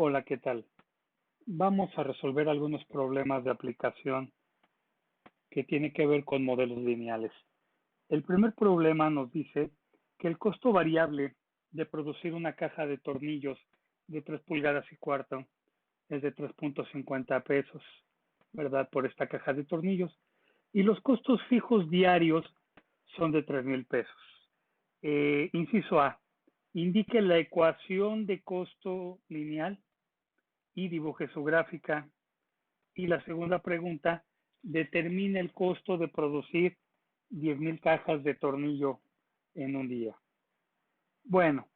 Hola, ¿qué tal? Vamos a resolver algunos problemas de aplicación que tiene que ver con modelos lineales. El primer problema nos dice que el costo variable de producir una caja de tornillos de 3 pulgadas y cuarto es de 3.50 pesos, ¿verdad? Por esta caja de tornillos. Y los costos fijos diarios son de 3,000 pesos. Inciso A, indique la ecuación de costo lineal y dibuje su gráfica. Y la segunda pregunta, determina el costo de producir 10,000 cajas de tornillo en un día. Bueno,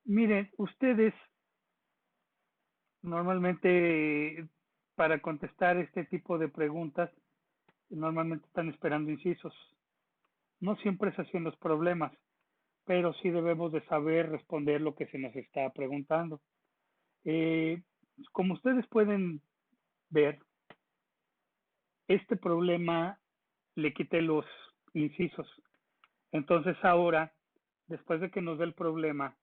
miren, ustedes normalmente para contestar este tipo de preguntas, normalmente están esperando incisos. No siempre es así en los problemas, pero sí debemos de saber responder lo que se nos está preguntando. Como ustedes pueden ver, este problema le quité los incisos. Entonces ahora, después de que nos dé el problema,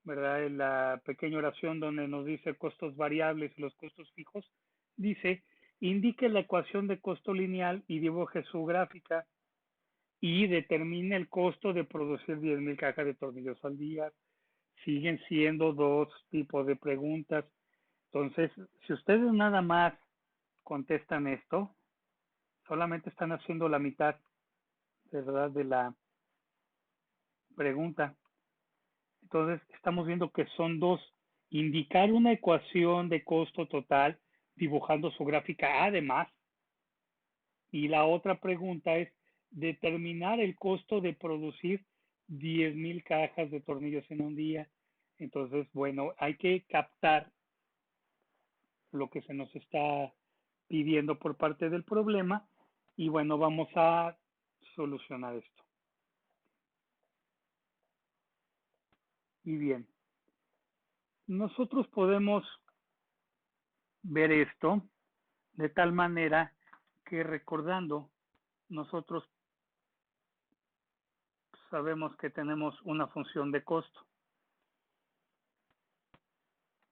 ¿verdad? En la pequeña oración donde nos dice costos variables y los costos fijos, dice, indique la ecuación de costo lineal y dibuje su gráfica y determine el costo de producir 10,000 cajas de tornillos al día. Siguen siendo dos tipos de preguntas. Entonces, si ustedes nada más contestan esto, solamente están haciendo la mitad, ¿verdad? De la pregunta. Entonces, estamos viendo que son dos. Indicar una ecuación de costo total dibujando su gráfica además. Y la otra pregunta es determinar el costo de producir 10,000 cajas de tornillos en un día. Entonces, bueno, hay que captar lo que se nos está pidiendo por parte del problema y bueno, vamos a solucionar esto. Y bien, nosotros podemos ver esto de tal manera que recordando, nosotros sabemos que tenemos una función de costo.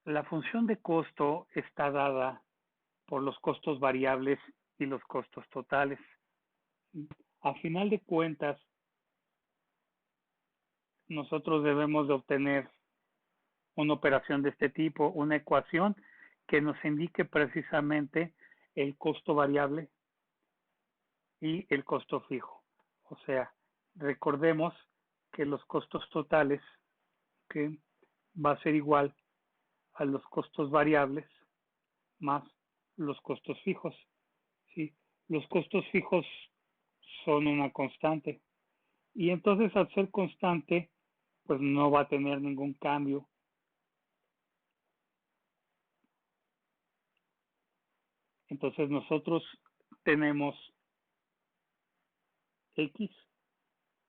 La función de costo está dada por los costos variables y los costos totales. A final de cuentas, nosotros debemos de obtener una operación de este tipo, una ecuación que nos indique precisamente el costo variable y el costo fijo. O sea, recordemos que los costos totales que va a ser igual a los costos variables más los costos fijos. ¿Sí? Los costos fijos son una constante y entonces al ser constante pues no va a tener ningún cambio. Entonces nosotros tenemos X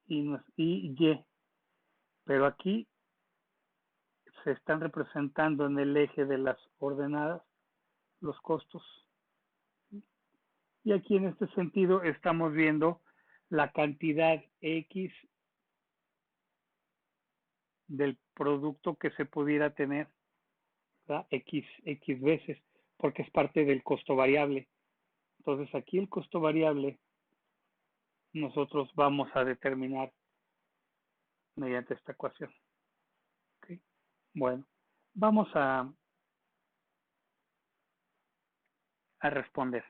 y Y, pero aquí se están representando en el eje de las ordenadas los costos. Y aquí en este sentido estamos viendo la cantidad X del producto que se pudiera tener, ¿verdad? X veces, porque es parte del costo variable. Entonces aquí el costo variable nosotros vamos a determinar mediante esta ecuación. ¿Okay? Bueno, vamos a responder.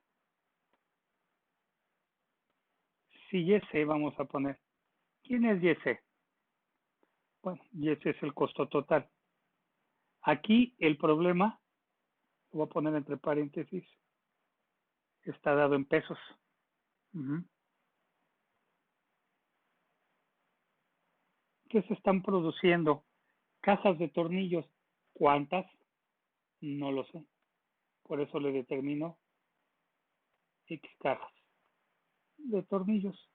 Si YC vamos a poner, ¿quién es YC? Bueno, YC es el costo total. Aquí el problema, lo voy a poner entre paréntesis, está dado en pesos. ¿Qué se están produciendo? Cajas de tornillos. ¿Cuántas? No lo sé. Por eso le determino X cajas de tornillos.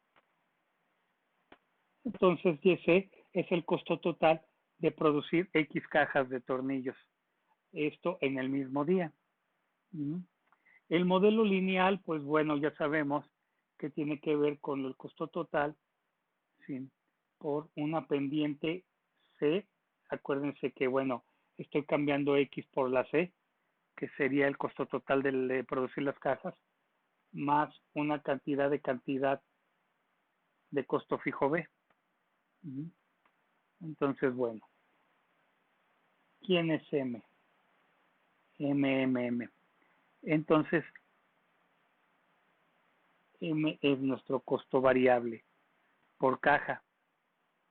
Entonces, YC es el costo total de producir X cajas de tornillos. Esto en el mismo día. El modelo lineal, pues bueno, ya sabemos que tiene que ver con el costo total, ¿sí? Por una pendiente C. Acuérdense que, bueno, estoy cambiando X por la C, que sería el costo total de producir las cajas, más una cantidad de costo fijo B. Entonces, bueno, ¿quién es M? M. Entonces, M es nuestro costo variable por caja.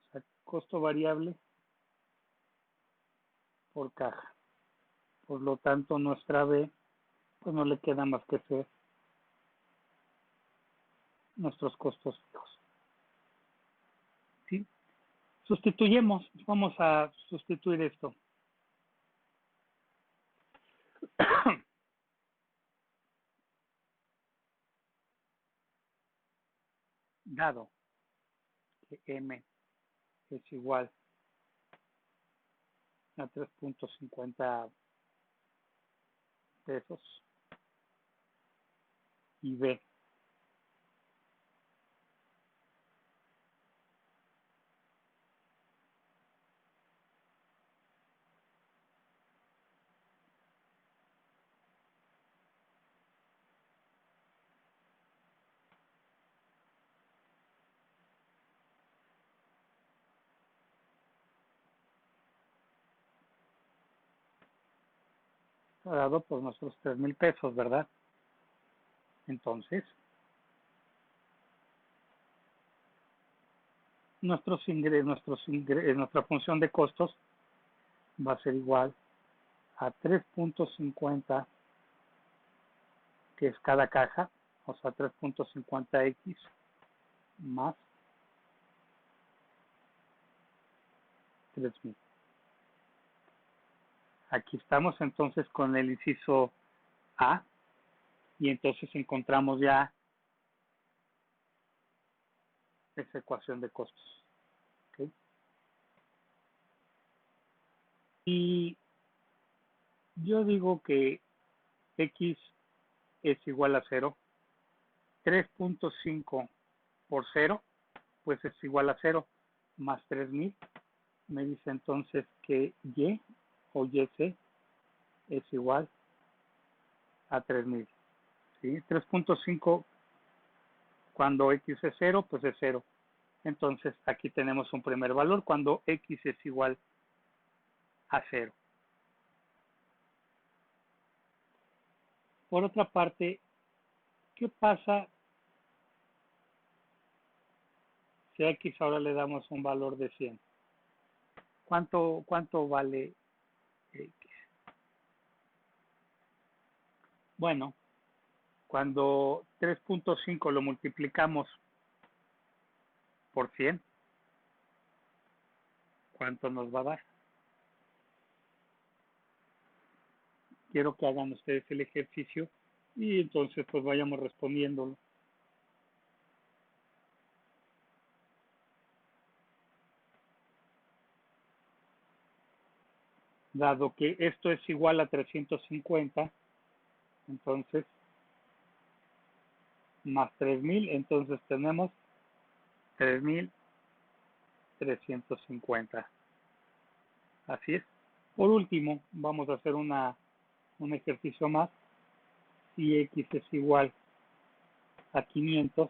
O sea, costo variable por caja. Por lo tanto, nuestra B, pues no le queda más que ser nuestros costos fijos. ¿Sí? Sustituyemos, vamos a sustituir esto. Dado que M es igual a 3.50 pesos y B dado por nuestros 3,000 pesos, ¿verdad? Entonces, nuestra función de costos va a ser igual a 3.50, que es cada caja, o sea, 3.50x más 3,000. Aquí estamos entonces con el inciso A, y entonces encontramos ya esa ecuación de costos. ¿Okay? Y yo digo que X es igual a 0, 3.5 por 0, pues es igual a 0, más 3,000, me dice entonces que Y o YC es igual a 3,000. ¿Sí? 3.5 cuando X es 0, pues es 0. Entonces aquí tenemos un primer valor cuando X es igual a 0. Por otra parte, ¿qué pasa si a X ahora le damos un valor de 100? ¿Cuánto vale X? Bueno, cuando 3.5 lo multiplicamos por 100, ¿cuánto nos va a dar? Quiero que hagan ustedes el ejercicio y entonces pues vayamos respondiéndolo. Dado que esto es igual a 350, entonces más 3,000, entonces tenemos 3,350. Así es. Por último, vamos a hacer un ejercicio más. Si X es igual a 500,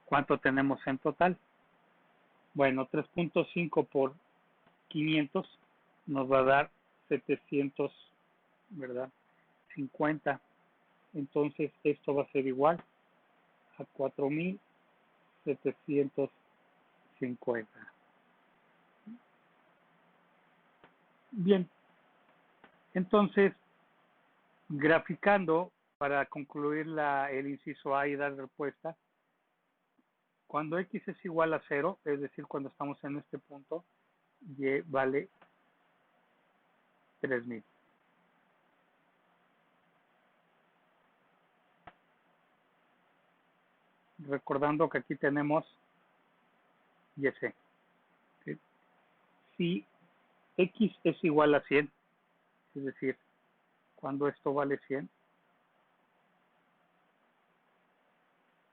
¿cuánto tenemos en total? Bueno, 3.5 por 500 nos va a dar 700, ¿verdad? 50. Entonces esto va a ser igual a 4,750. Bien, entonces graficando para concluir el inciso A y dar respuesta, cuando X es igual a 0, es decir, cuando estamos en este punto, Y vale 3,000. Recordando que aquí tenemos YC. ¿Sí? Si X es igual a 100, es decir, cuando esto vale 100,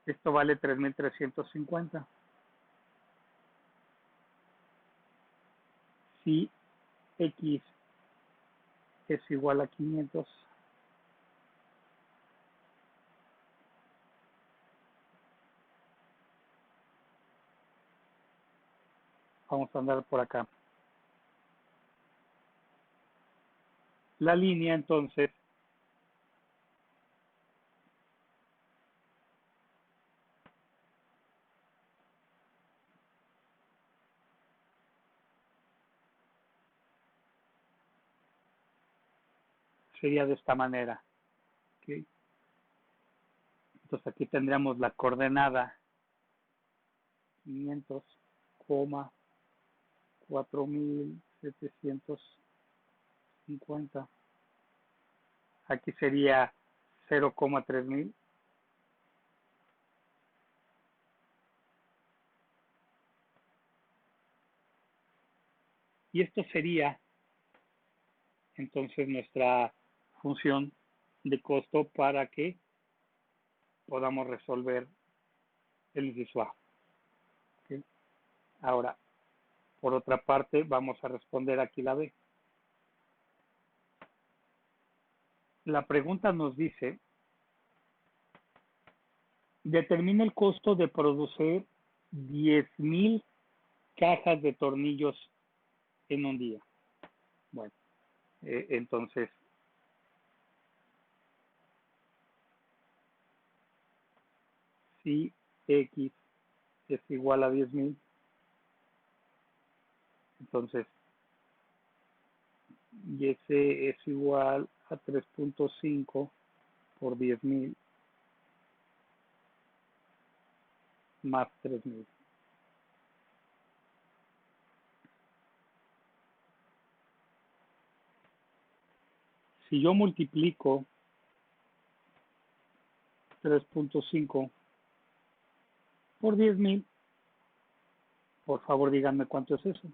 esto vale 3,350. Si X es igual a 500. Vamos a andar por acá. La línea entonces sería de esta manera. ¿Okay? Entonces aquí tendríamos la coordenada 500, 4750. Aquí sería 0,3000. Y esto sería entonces nuestra función de costo para que podamos resolver el inciso A. ¿Okay? Ahora, por otra parte, vamos a responder aquí la B. La pregunta nos dice, determina el costo de producir 10,000 cajas de tornillos en un día. Bueno, entonces, si X es igual a 10,000, entonces y ese es igual a 3.5 por 10,000 más 3,000. Si yo multiplico 3.5 por 10,000, por favor díganme cuánto es eso.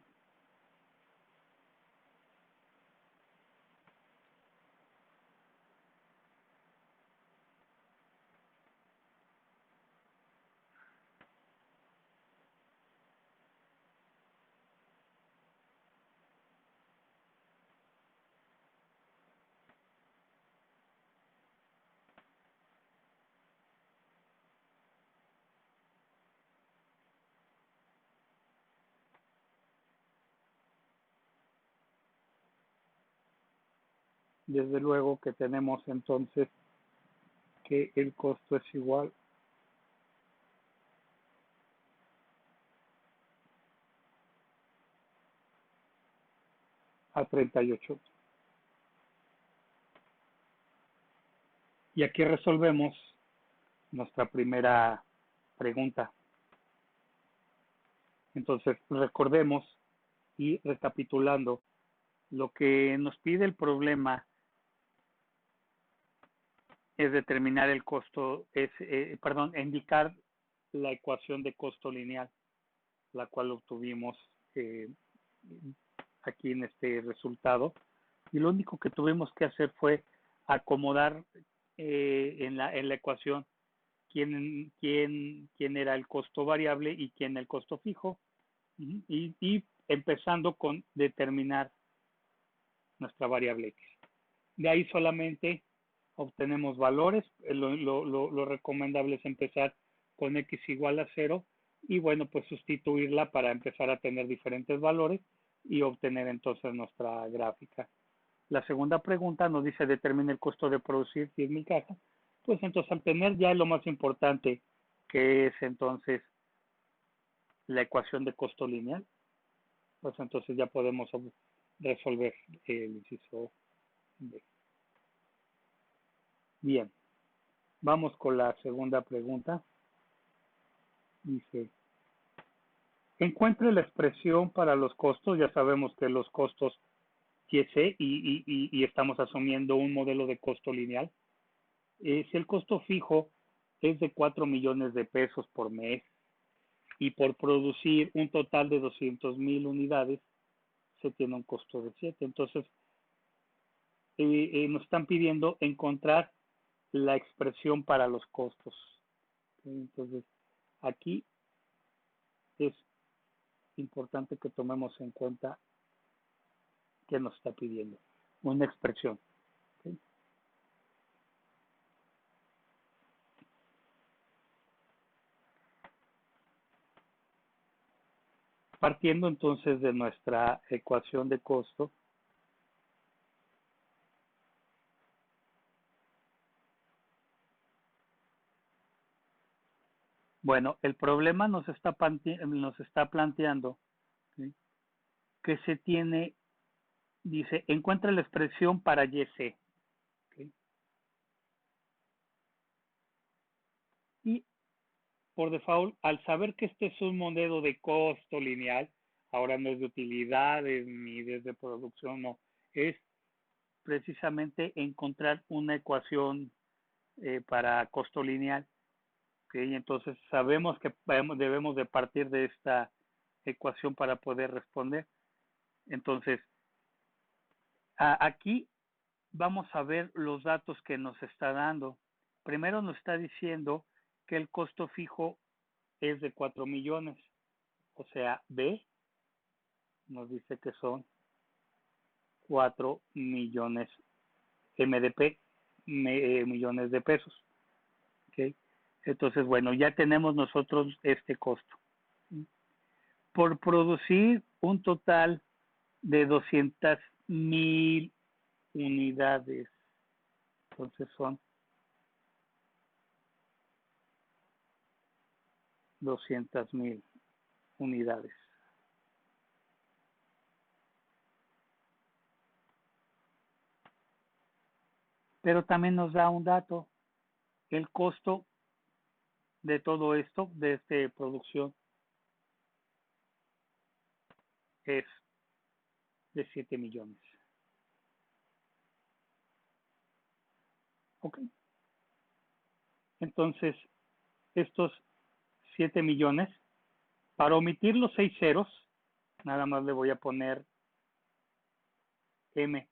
Desde luego que tenemos entonces que el costo es igual a 38. Y aquí resolvemos nuestra primera pregunta. Entonces, recordemos y recapitulando, lo que nos pide el problema es determinar el costo, indicar la ecuación de costo lineal, la cual obtuvimos aquí en este resultado. Y lo único que tuvimos que hacer fue acomodar en la ecuación quién era el costo variable y quién el costo fijo, y empezando con determinar nuestra variable X. De ahí solamente obtenemos valores. Lo recomendable es empezar con X igual a 0 y bueno, pues sustituirla para empezar a tener diferentes valores y obtener entonces nuestra gráfica. La segunda pregunta nos dice, determina el costo de producir 10,000 cajas. Pues entonces al tener ya lo más importante, que es entonces la ecuación de costo lineal, pues entonces ya podemos resolver el inciso B. Bien, vamos con la segunda pregunta. Dice, encuentre la expresión para los costos. Ya sabemos que los costos TSE y estamos asumiendo un modelo de costo lineal. Si el costo fijo es de 4 millones de pesos por mes y por producir un total de 200,000 unidades, se tiene un costo de 7. Entonces, nos están pidiendo encontrar la expresión para los costos. Entonces, aquí es importante que tomemos en cuenta que nos está pidiendo, una expresión. ¿Sí? Partiendo entonces de nuestra ecuación de costo, bueno, el problema nos está planteando, ¿sí?, que se tiene, dice, encuentra la expresión para YC. ¿Sí? Y por default, al saber que este es un modelo de costo lineal, ahora no es de utilidades ni desde producción, no, es precisamente encontrar una ecuación para costo lineal. ¿Okay? Entonces sabemos que debemos de partir de esta ecuación para poder responder. Entonces, aquí vamos a ver los datos que nos está dando. Primero nos está diciendo que el costo fijo es de 4 millones. O sea, B nos dice que son 4 millones MDP, millones de pesos. ¿Okay? Entonces, bueno, ya tenemos nosotros este costo. Por producir un total de 200,000 unidades. Entonces son 200,000 unidades. Pero también nos da un dato, el costo de todo esto, de esta producción, es de 7 millones. ¿Ok? Entonces, estos 7 millones, para omitir los 6 ceros, nada más le voy a poner M.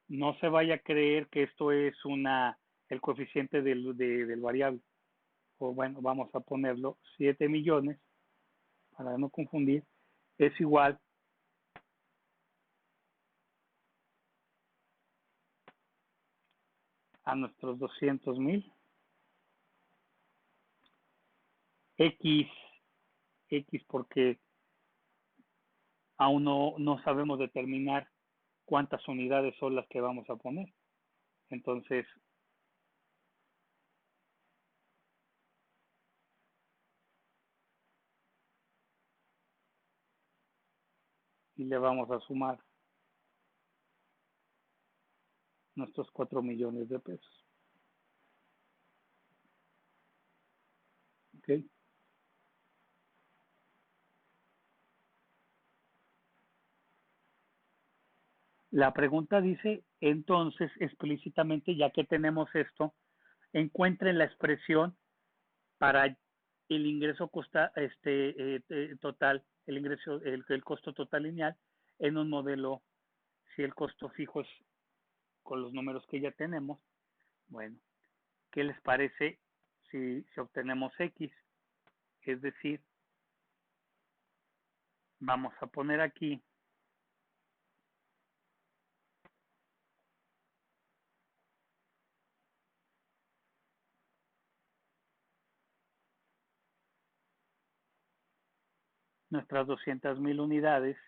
No se vaya a creer que esto es el coeficiente del variable. O bueno, vamos a ponerlo 7 millones, para no confundir, es igual a nuestros 200,000 X porque aún no sabemos determinar cuántas unidades son las que vamos a poner. Entonces, y le vamos a sumar nuestros 4 millones de pesos. ¿Ok? La pregunta dice, entonces, explícitamente, ya que tenemos esto, encuentren la expresión para el ingreso total, el costo total lineal en un modelo, si el costo fijo es con los números que ya tenemos. Bueno, ¿qué les parece si obtenemos X? Es decir, vamos a poner aquí nuestras 200,000 unidades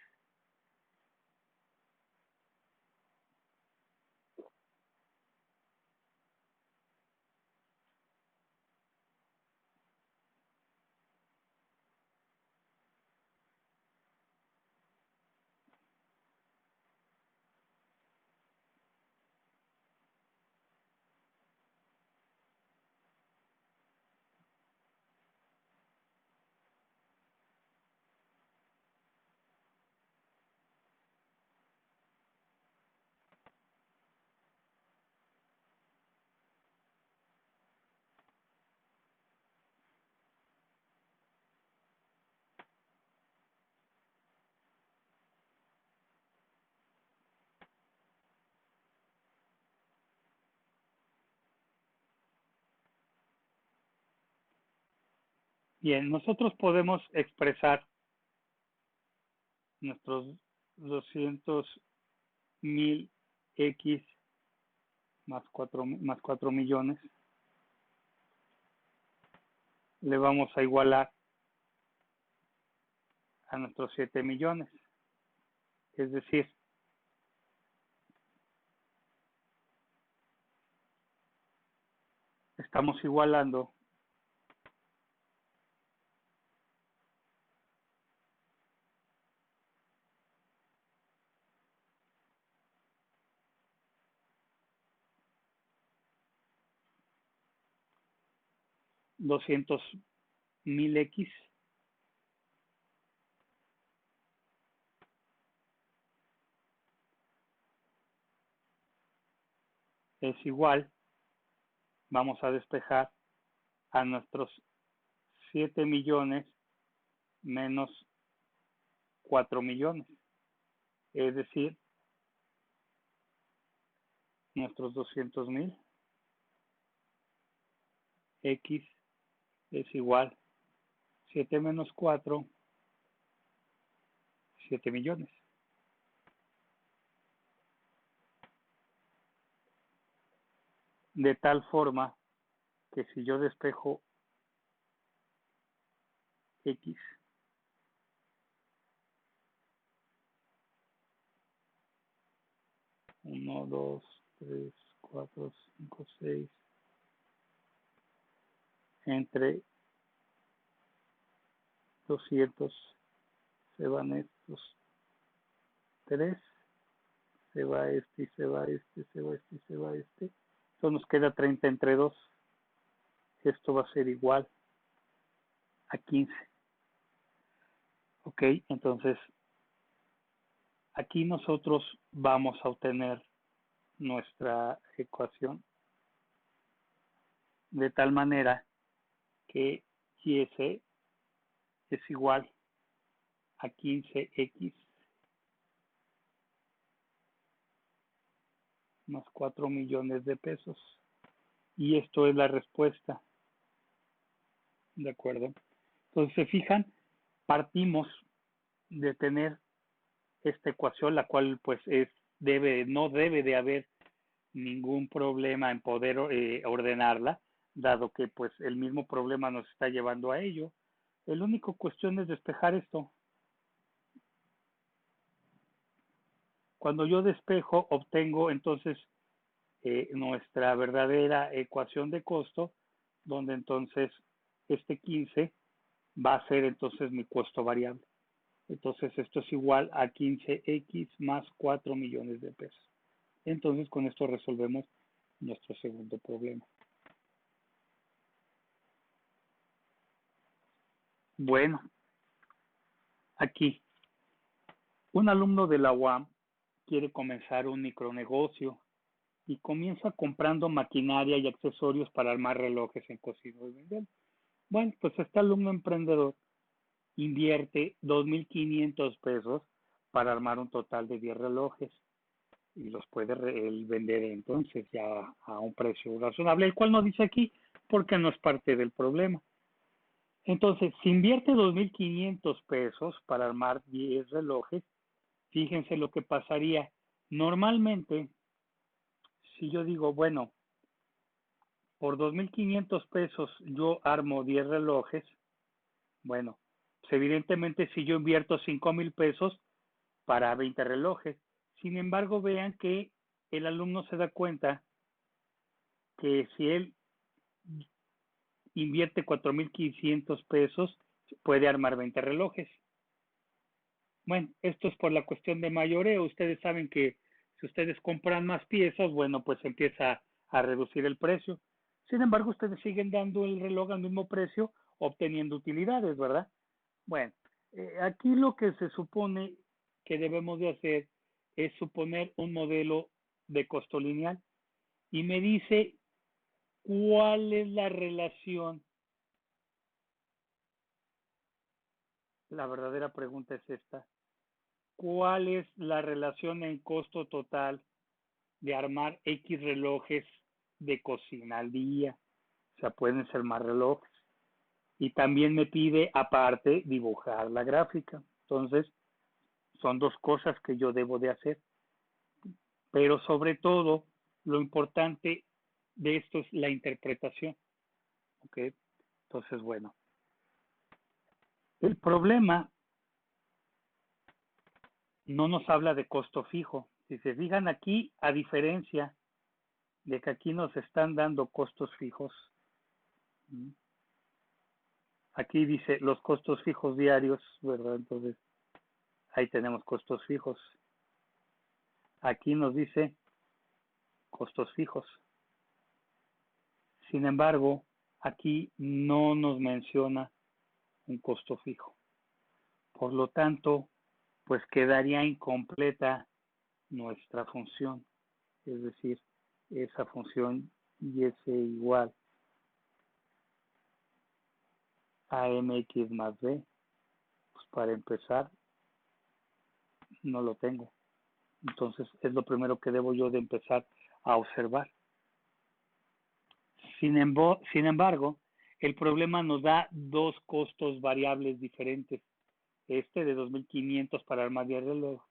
Bien, nosotros podemos expresar nuestros 200 1000x más 4 millones le vamos a igualar a nuestros 7 millones. Es decir, estamos igualando $200,000x es igual, vamos a despejar a nuestros 7 millones menos 4 millones, es decir, nuestros 200,000 x es igual 7 menos 4, 7 millones. De tal forma que si yo despejo x, uno, 2, 3, 4, 5, 6, entre 200 se van estos 3, se va este y se va este, se va este y se va este. Entonces nos queda 30 entre 2. Esto va a ser igual a 15. Ok, entonces aquí nosotros vamos a obtener nuestra ecuación de tal manera que y ese es igual a 15x más 4 millones de pesos. Y esto es la respuesta. ¿De acuerdo? Entonces, se fijan, partimos de tener esta ecuación, la cual pues no debe de haber ningún problema en poder ordenarla, dado que pues el mismo problema nos está llevando a ello. El único cuestión es despejar esto. Cuando yo despejo, obtengo entonces nuestra verdadera ecuación de costo, donde entonces este 15 va a ser entonces mi costo variable. Entonces esto es igual a 15x más 4 millones de pesos. Entonces con esto resolvemos nuestro segundo problema. Bueno, aquí un alumno de la UAM quiere comenzar un micronegocio y comienza comprando maquinaria y accesorios para armar relojes en cocina y vender. Bueno, pues este alumno emprendedor invierte 2,500 pesos para armar un total de 10 relojes y los puede vender entonces ya a un precio razonable, el cual no dice aquí porque no es parte del problema. Entonces, si invierte 2,500 pesos para armar 10 relojes, fíjense lo que pasaría. Normalmente, si yo digo, bueno, por 2,500 pesos yo armo 10 relojes, bueno, pues evidentemente si yo invierto 5,000 pesos para 20 relojes, sin embargo vean que el alumno se da cuenta que si él invierte 4,500 pesos, puede armar 20 relojes. Bueno, esto es por la cuestión de mayoreo. Ustedes saben que si ustedes compran más piezas, bueno, pues empieza a reducir el precio. Sin embargo, ustedes siguen dando el reloj al mismo precio, obteniendo utilidades, ¿verdad? Bueno, aquí lo que se supone que debemos de hacer es suponer un modelo de costo lineal y me dice cuál es la relación. La verdadera pregunta es esta. ¿Cuál es la relación en costo total de armar X relojes de cocina al día? O sea, pueden ser más relojes. Y también me pide, aparte, dibujar la gráfica. Entonces, son dos cosas que yo debo de hacer. Pero sobre todo, lo importante de esto es la interpretación. ¿Ok? Entonces, bueno. El problema no nos habla de costo fijo. Si se fijan aquí, a diferencia de que aquí nos están dando costos fijos, aquí dice los costos fijos diarios, ¿verdad? Entonces, ahí tenemos costos fijos. Aquí nos dice costos fijos. Sin embargo, aquí no nos menciona un costo fijo. Por lo tanto, pues quedaría incompleta nuestra función. Es decir, esa función y es igual a mx más b. Pues para empezar, no lo tengo. Entonces, es lo primero que debo yo de empezar a observar. Sin embargo, el problema nos da dos costos variables diferentes. Este de 2.500 para armar 10 relojes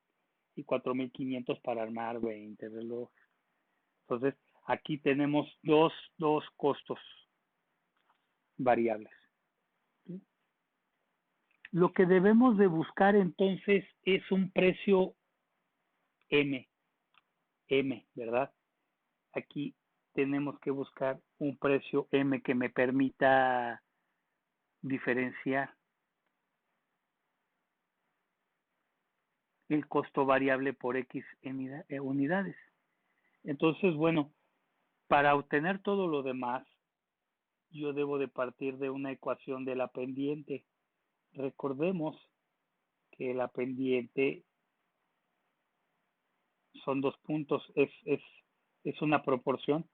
y 4.500 para armar 20 relojes. Entonces, aquí tenemos dos costos variables. ¿Sí? Lo que debemos de buscar entonces es un precio M, ¿verdad? Aquí tenemos que buscar un precio M que me permita diferenciar el costo variable por X unidades. Entonces, bueno, para obtener todo lo demás, yo debo de partir de una ecuación de la pendiente. Recordemos que la pendiente son 2 puntos, es una proporción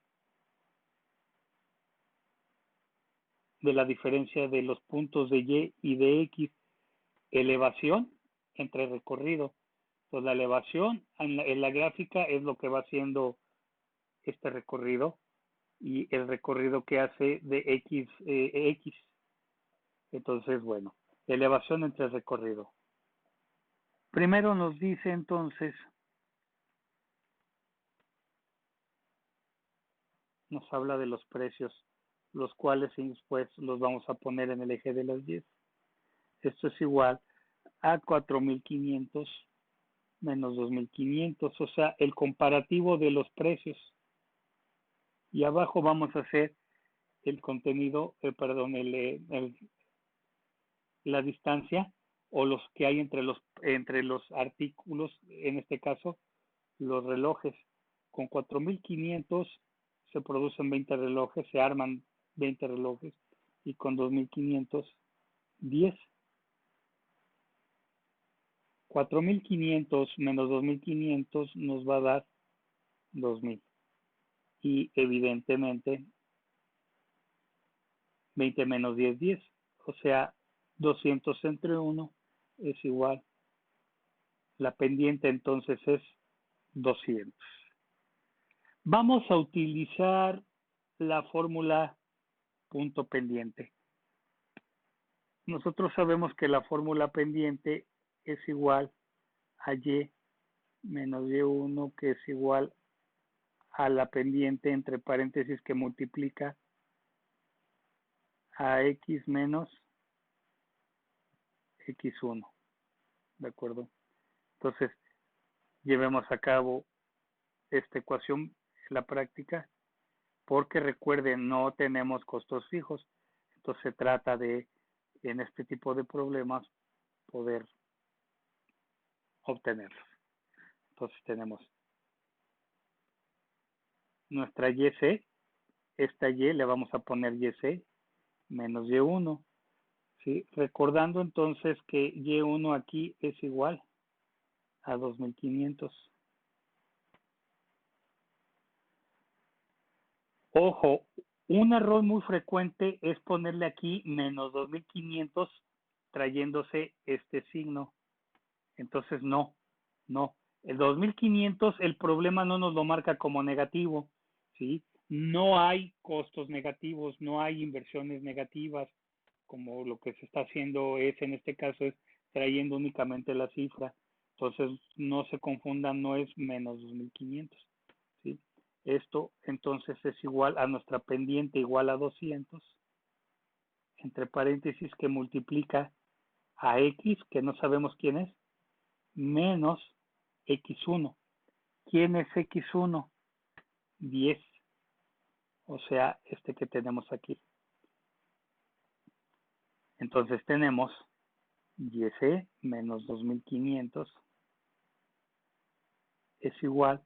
de la diferencia de los puntos de Y y de X, elevación entre recorrido. Pues la elevación en la gráfica es lo que va haciendo este recorrido y el recorrido que hace de X. Entonces, bueno, elevación entre recorrido. Primero nos dice entonces, nos habla de los precios, los cuales después los vamos a poner en el eje de las 10. Esto es igual a 4.500 menos 2.500, o sea, el comparativo de los precios. Y abajo vamos a hacer el contenido, la distancia o los que hay entre los artículos, en este caso, los relojes. Con 4.500 se producen 20 relojes, se arman 20 relojes, y con 2.500, 10. 4.500 menos 2.500 nos va a dar 2.000. Y evidentemente 20 menos 10, 10. O sea, 200 entre 1 es igual. La pendiente entonces es 200. Vamos a utilizar la fórmula punto pendiente. Nosotros sabemos que la fórmula pendiente es igual a Y menos Y1, que es igual a la pendiente entre paréntesis que multiplica a X menos X1. ¿De acuerdo? Entonces, llevemos a cabo esta ecuación en la práctica, porque recuerden, no tenemos costos fijos. Entonces, se trata de, en este tipo de problemas, poder obtenerlos. Entonces, tenemos nuestra YC, esta Y le vamos a poner YC menos Y1. ¿Sí? Recordando entonces que Y1 aquí es igual a 2.500. Ojo, un error muy frecuente es ponerle aquí menos 2.500 trayéndose este signo. Entonces no. El 2.500 el problema no nos lo marca como negativo, ¿sí? No hay costos negativos, no hay inversiones negativas, como lo que se está haciendo es, en este caso, es trayendo únicamente la cifra. Entonces, no se confundan, no es menos 2.500. ¿Sí? Esto entonces es igual a nuestra pendiente igual a 200, entre paréntesis, que multiplica a X, que no sabemos quién es, menos X1. ¿Quién es X1? 10. O sea, este que tenemos aquí. Entonces tenemos 10 menos 2.500 es igual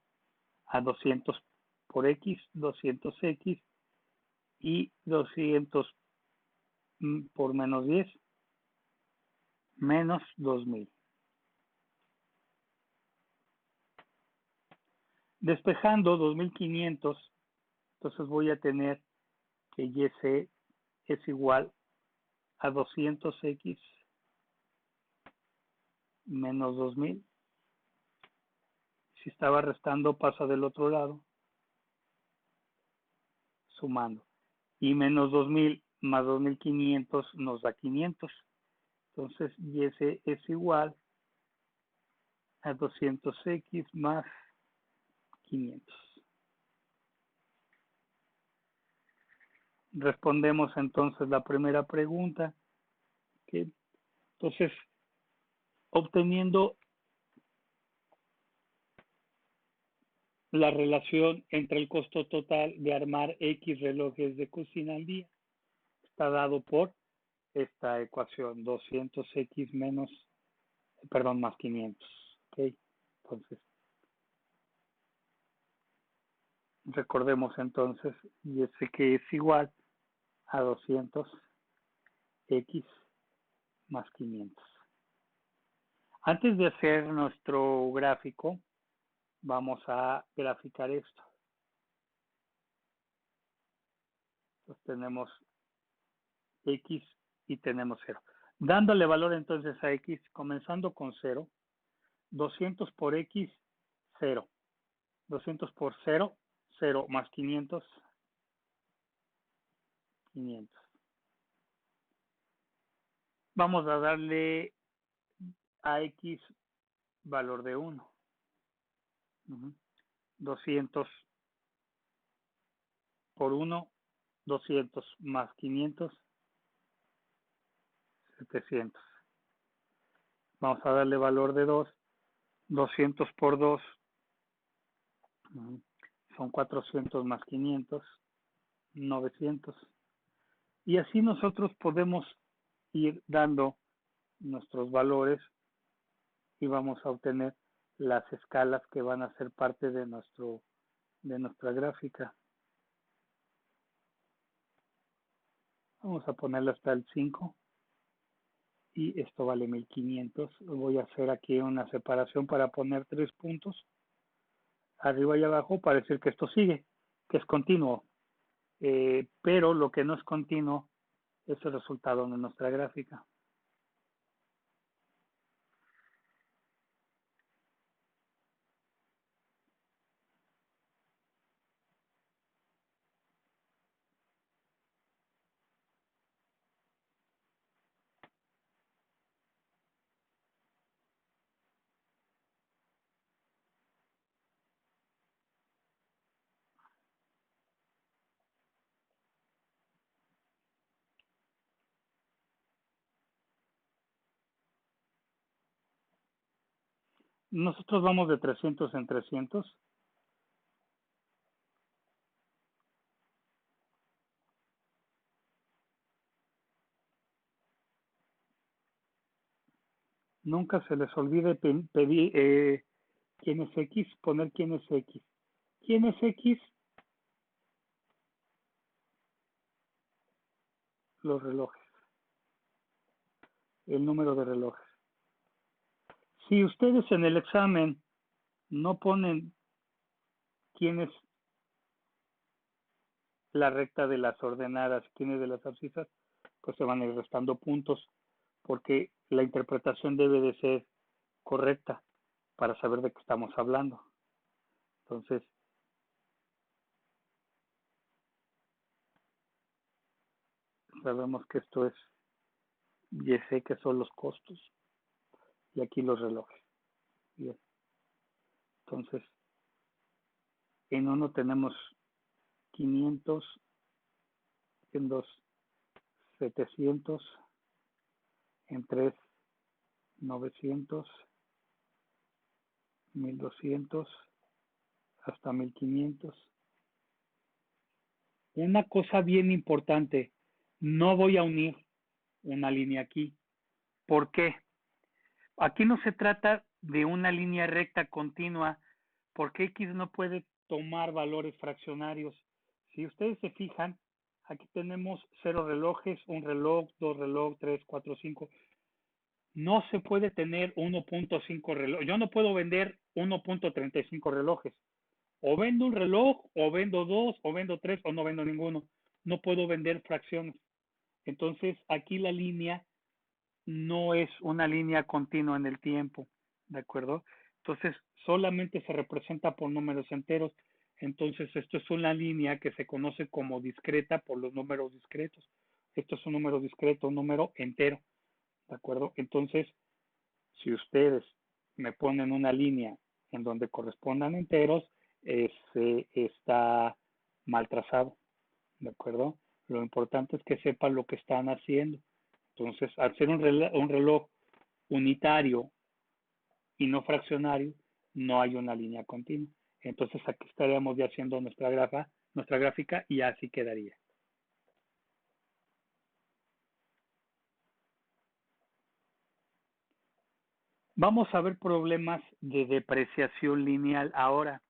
a 200 por X, 200X, y 200 por menos 10, menos 2.000. Despejando 2.500, entonces voy a tener que YC es igual a 200X menos 2.000. Si estaba restando, pasa del otro lado, sumando. Y menos 2.000 más 2.500 nos da 500. Entonces, YC es igual a 200X más 500. Respondemos entonces la primera pregunta. ¿Okay? Entonces, obteniendo la relación entre el costo total de armar X relojes de cocina al día, está dado por esta ecuación, 200X más 500. ¿Okay? Entonces, recordemos entonces, y ese que es igual a 200X más 500. Antes de hacer nuestro gráfico, vamos a graficar esto. Entonces tenemos X y tenemos 0. Dándole valor entonces a X, comenzando con 0, 200 por X, 0. 200 por 0, 0 más 500, 500. Vamos a darle a X valor de 1. 200 por 1, 200 más 500, 700. Vamos a darle valor de 2. 200 por 2 son 400 más 500, 900. Y así nosotros podemos ir dando nuestros valores y vamos a obtener las escalas que van a ser parte de nuestra gráfica. Vamos a ponerlo hasta el 5 y esto vale 1500. Voy a hacer aquí una separación para poner 3 puntos arriba y abajo para decir que esto sigue, que es continuo. Pero lo que no es continuo es el resultado de nuestra gráfica. Nosotros vamos de 300 en 300. Nunca se les olvide pedir quién es X, poner quién es X. ¿Quién es X? Los relojes, el número de relojes. Si ustedes en el examen no ponen quién es la recta de las ordenadas, quién es de las abscisas, pues se van a ir restando puntos, porque la interpretación debe de ser correcta para saber de qué estamos hablando. Entonces, sabemos que esto es y sé que son los costos y aquí los relojes. Bien. Entonces, en uno tenemos 500, en dos 700, en tres 900, 1200, hasta 1500. Una cosa bien importante, no voy a unir una línea aquí. ¿Por qué? Aquí no se trata de una línea recta continua, porque X no puede tomar valores fraccionarios. Si ustedes se fijan, aquí tenemos 0 relojes, un reloj, 2 relojes, 3, 4, 5. No se puede tener 1.5 relojes. Yo no puedo vender 1.35 relojes. O vendo un reloj, o vendo dos, o vendo tres, o no vendo ninguno. No puedo vender fracciones. Entonces, aquí la línea no es una línea continua en el tiempo, ¿de acuerdo? Entonces, solamente se representa por números enteros. Entonces, esto es una línea que se conoce como discreta por los números discretos. Esto es un número discreto, un número entero, ¿de acuerdo? Entonces, si ustedes me ponen una línea en donde correspondan enteros, está mal trazado, ¿de acuerdo? Lo importante es que sepan lo que están haciendo. Entonces, al ser un reloj unitario y no fraccionario, no hay una línea continua. Entonces, aquí estaríamos ya haciendo nuestra gráfica y así quedaría. Vamos a ver problemas de depreciación lineal ahora.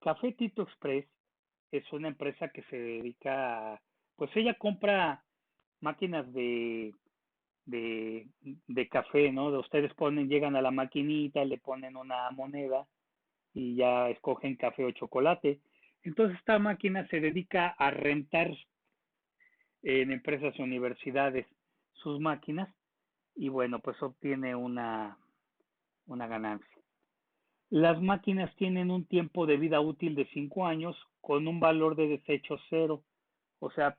Café Tito Express es una empresa que se dedica a, pues ella compra máquinas de café, ¿no? Ustedes llegan a la maquinita, le ponen una moneda y ya escogen café o chocolate. Entonces esta máquina se dedica a rentar en empresas o universidades sus máquinas y bueno, pues obtiene una ganancia. Las máquinas tienen un tiempo de vida útil de 5 años con un valor de desecho cero. O sea,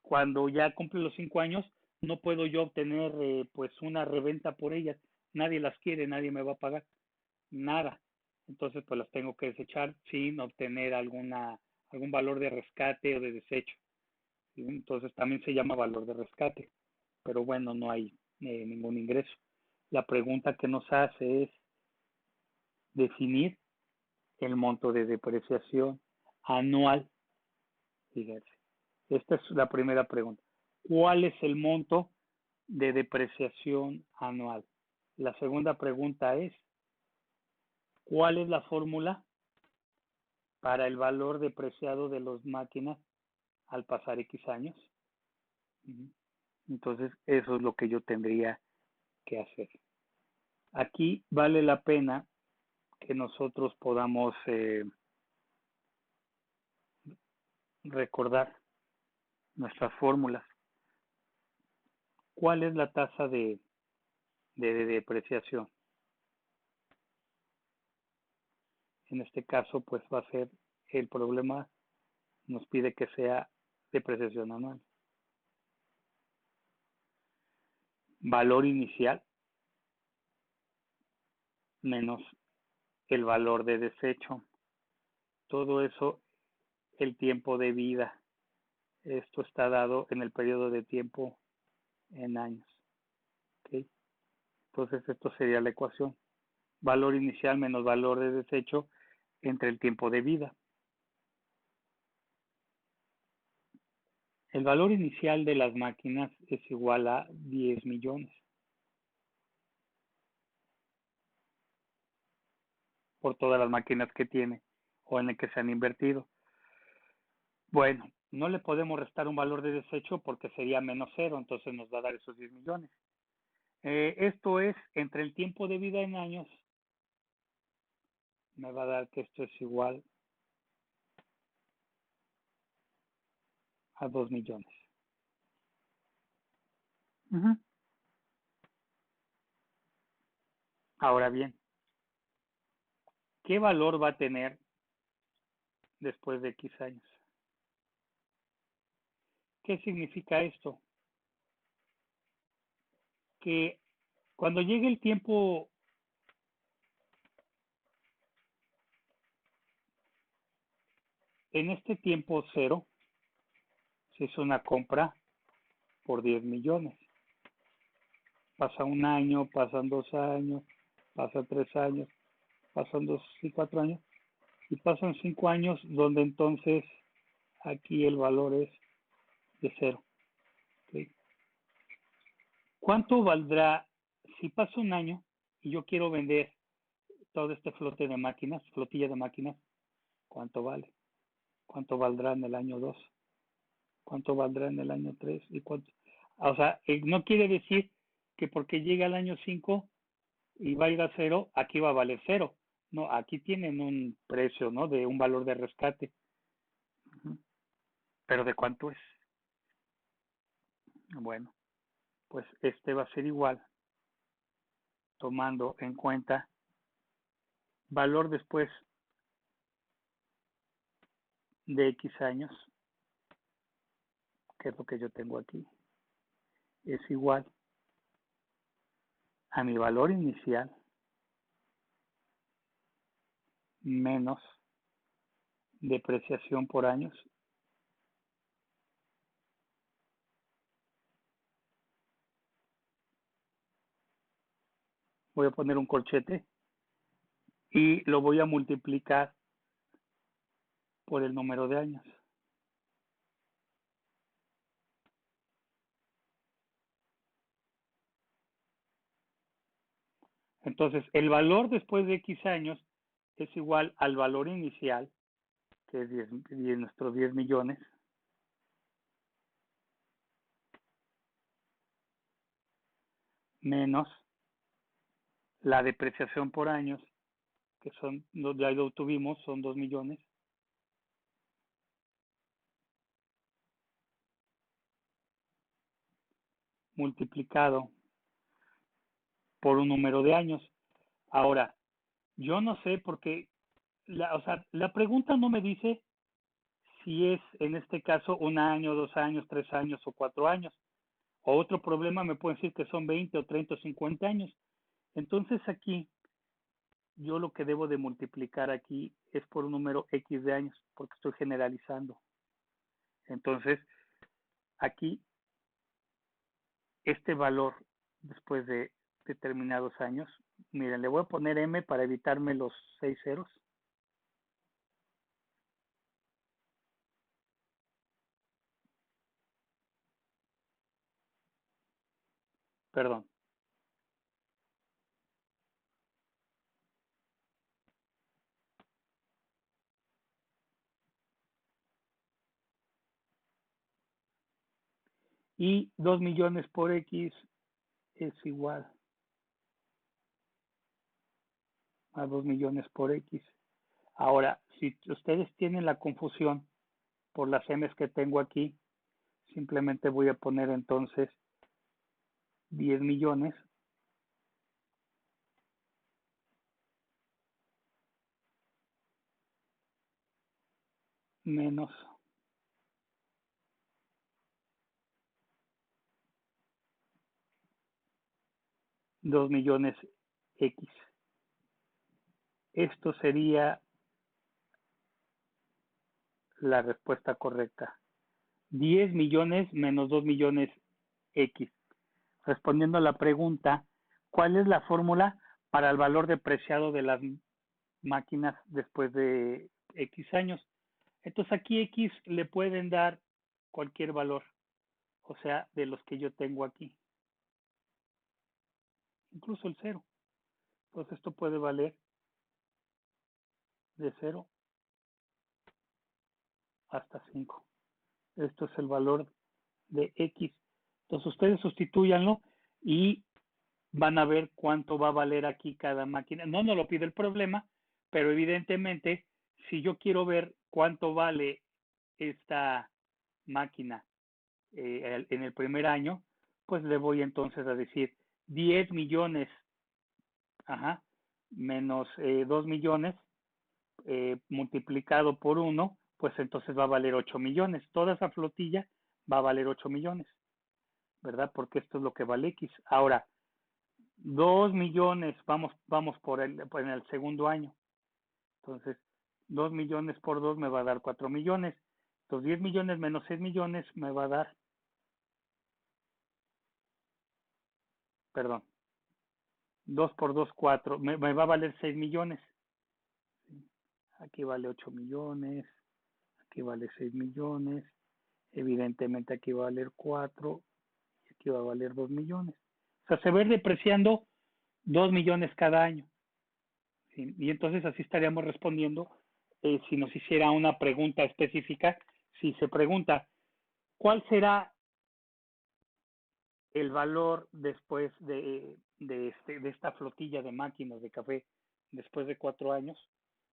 cuando ya cumple los 5 años, no puedo yo obtener pues una reventa por ellas. Nadie las quiere, nadie me va a pagar nada. Entonces, pues las tengo que desechar sin obtener algún valor de rescate o de desecho. Entonces, también se llama valor de rescate. Pero bueno, no hay ningún ingreso. La pregunta que nos hace es definir el monto de depreciación anual. Fíjense. Esta es la primera pregunta. ¿Cuál es el monto de depreciación anual? La segunda pregunta es, ¿cuál es la fórmula para el valor depreciado de las máquinas al pasar X años? Entonces, eso es lo que yo tendría que hacer. Aquí vale la pena que nosotros podamos recordar nuestras fórmulas. ¿Cuál es la tasa de depreciación? En este caso, pues va a ser el problema, nos pide que sea depreciación anual. Valor inicial menos el valor de desecho. Todo eso, el tiempo de vida. Esto está dado en el periodo de tiempo en años. ¿Okay? Entonces, esto sería la ecuación. Valor inicial menos valor de desecho entre el tiempo de vida. El valor inicial de las máquinas es igual a 10 millones por todas las máquinas que tiene o en el que se han invertido. Bueno, no le podemos restar un valor de desecho porque sería menos cero, entonces nos va a dar esos 10 millones. Esto es entre el tiempo de vida en años, me va a dar que esto es igual a 2 millones. Ahora bien, ¿qué valor va a tener después de X años? ¿Qué significa esto? Que Cuando llegue el tiempo, en este tiempo cero, se hizo una compra por 10 millones. Pasa un año, pasan 2 años, pasan 3 años, pasan 4 años, y pasan 5 años, donde entonces aquí el valor es de cero. ¿Sí? ¿Cuánto valdrá si pasa un año y yo quiero vender todo este flote de máquinas, flotilla de máquinas? ¿Cuánto vale? ¿Cuánto valdrá en el año 2? ¿Cuánto valdrá en el año 3? ¿Y cuánto? O sea, no quiere decir que porque llega el año 5 y valga cero, aquí va a valer cero. No, aquí tienen un precio, ¿no? De un valor de rescate. ¿Pero de cuánto es? Bueno, pues este va a ser igual, tomando en cuenta valor después de X años, que es lo que yo tengo aquí, es igual a mi valor inicial menos depreciación por años. Voy a poner un corchete y lo voy a multiplicar por el número de años. Entonces, el valor después de X años es igual al valor inicial, que es nuestros 10 millones, menos la depreciación por años, que son, ya lo tuvimos, son 2 millones, multiplicado por un número de años. Ahora, yo no sé porque, la pregunta no me dice si es en este caso 1 año, 2 años, 3 años o 4 años. O otro problema me puede decir que son 20 o 30 o 50 años. Entonces aquí yo lo que debo de multiplicar aquí es por un número X de años, porque estoy generalizando. Entonces, aquí, este valor después de determinados años, miren, le voy a poner M para evitarme los 6 ceros. Perdón. Y 2 millones por X es igual a 2 millones por X. Ahora, si ustedes tienen la confusión por las M's que tengo aquí, simplemente voy a poner entonces 10 millones menos 2 millones X. Esto sería la respuesta correcta. 10 millones menos 2 millones X. Respondiendo a la pregunta, ¿cuál es la fórmula para el valor depreciado de las máquinas después de X años? Entonces aquí X le pueden dar cualquier valor, o sea, de los que yo tengo aquí, incluso el cero. Entonces esto puede valer de 0 hasta 5. Esto es el valor de X. Entonces ustedes sustituyanlo y van a ver cuánto va a valer aquí cada máquina. No nos lo pide el problema, pero evidentemente, si yo quiero ver cuánto vale esta máquina en el primer año, pues le voy entonces a decir 10 millones, ajá, menos 2 millones, multiplicado por 1, pues entonces va a valer 8 millones. Toda esa flotilla va a valer 8 millones, ¿verdad? Porque esto es lo que vale X. Ahora, 2 millones, vamos en el segundo año. Entonces, 2 millones por 2 me va a dar 4 millones. Entonces, 10 millones menos 6 millones me va a dar, perdón, 2 por 2, 4, me va a valer 6 millones. Aquí vale 8 millones, aquí vale 6 millones, evidentemente aquí va a valer 4, y aquí va a valer 2 millones. O sea, se va depreciando 2 millones cada año. ¿Sí? Y entonces así estaríamos respondiendo si nos hiciera una pregunta específica. Si se pregunta, ¿cuál será el valor después de esta flotilla de máquinas de café después de 4 años?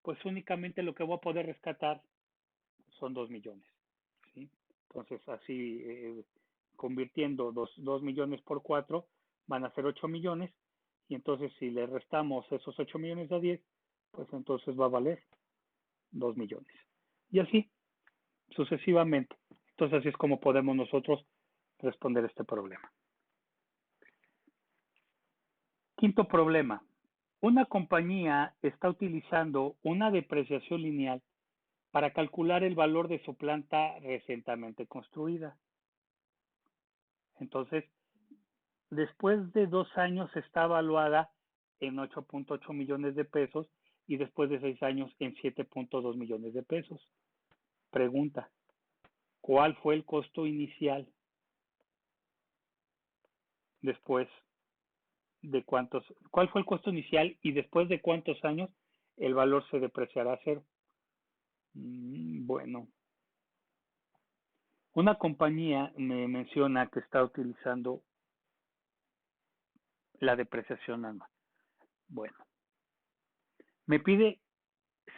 Pues únicamente lo que voy a poder rescatar son 2 millones. ¿Sí? Entonces, así, convirtiendo 2 millones por 4, van a ser 8 millones. Y entonces, si le restamos esos 8 millones a 10, pues entonces va a valer 2 millones. Y así, sucesivamente. Entonces, así es como podemos nosotros responder este problema. Quinto problema. Una compañía está utilizando una depreciación lineal para calcular el valor de su planta recientemente construida. Entonces, después de 2 años está evaluada en 8.8 millones de pesos y después de 6 años en 7.2 millones de pesos. Pregunta, ¿cuál fue el costo inicial después de cuántos, cuál fue el costo inicial y después de cuántos años el valor se depreciará a cero? Bueno, una compañía me menciona que está utilizando la depreciación anual. Bueno, me pide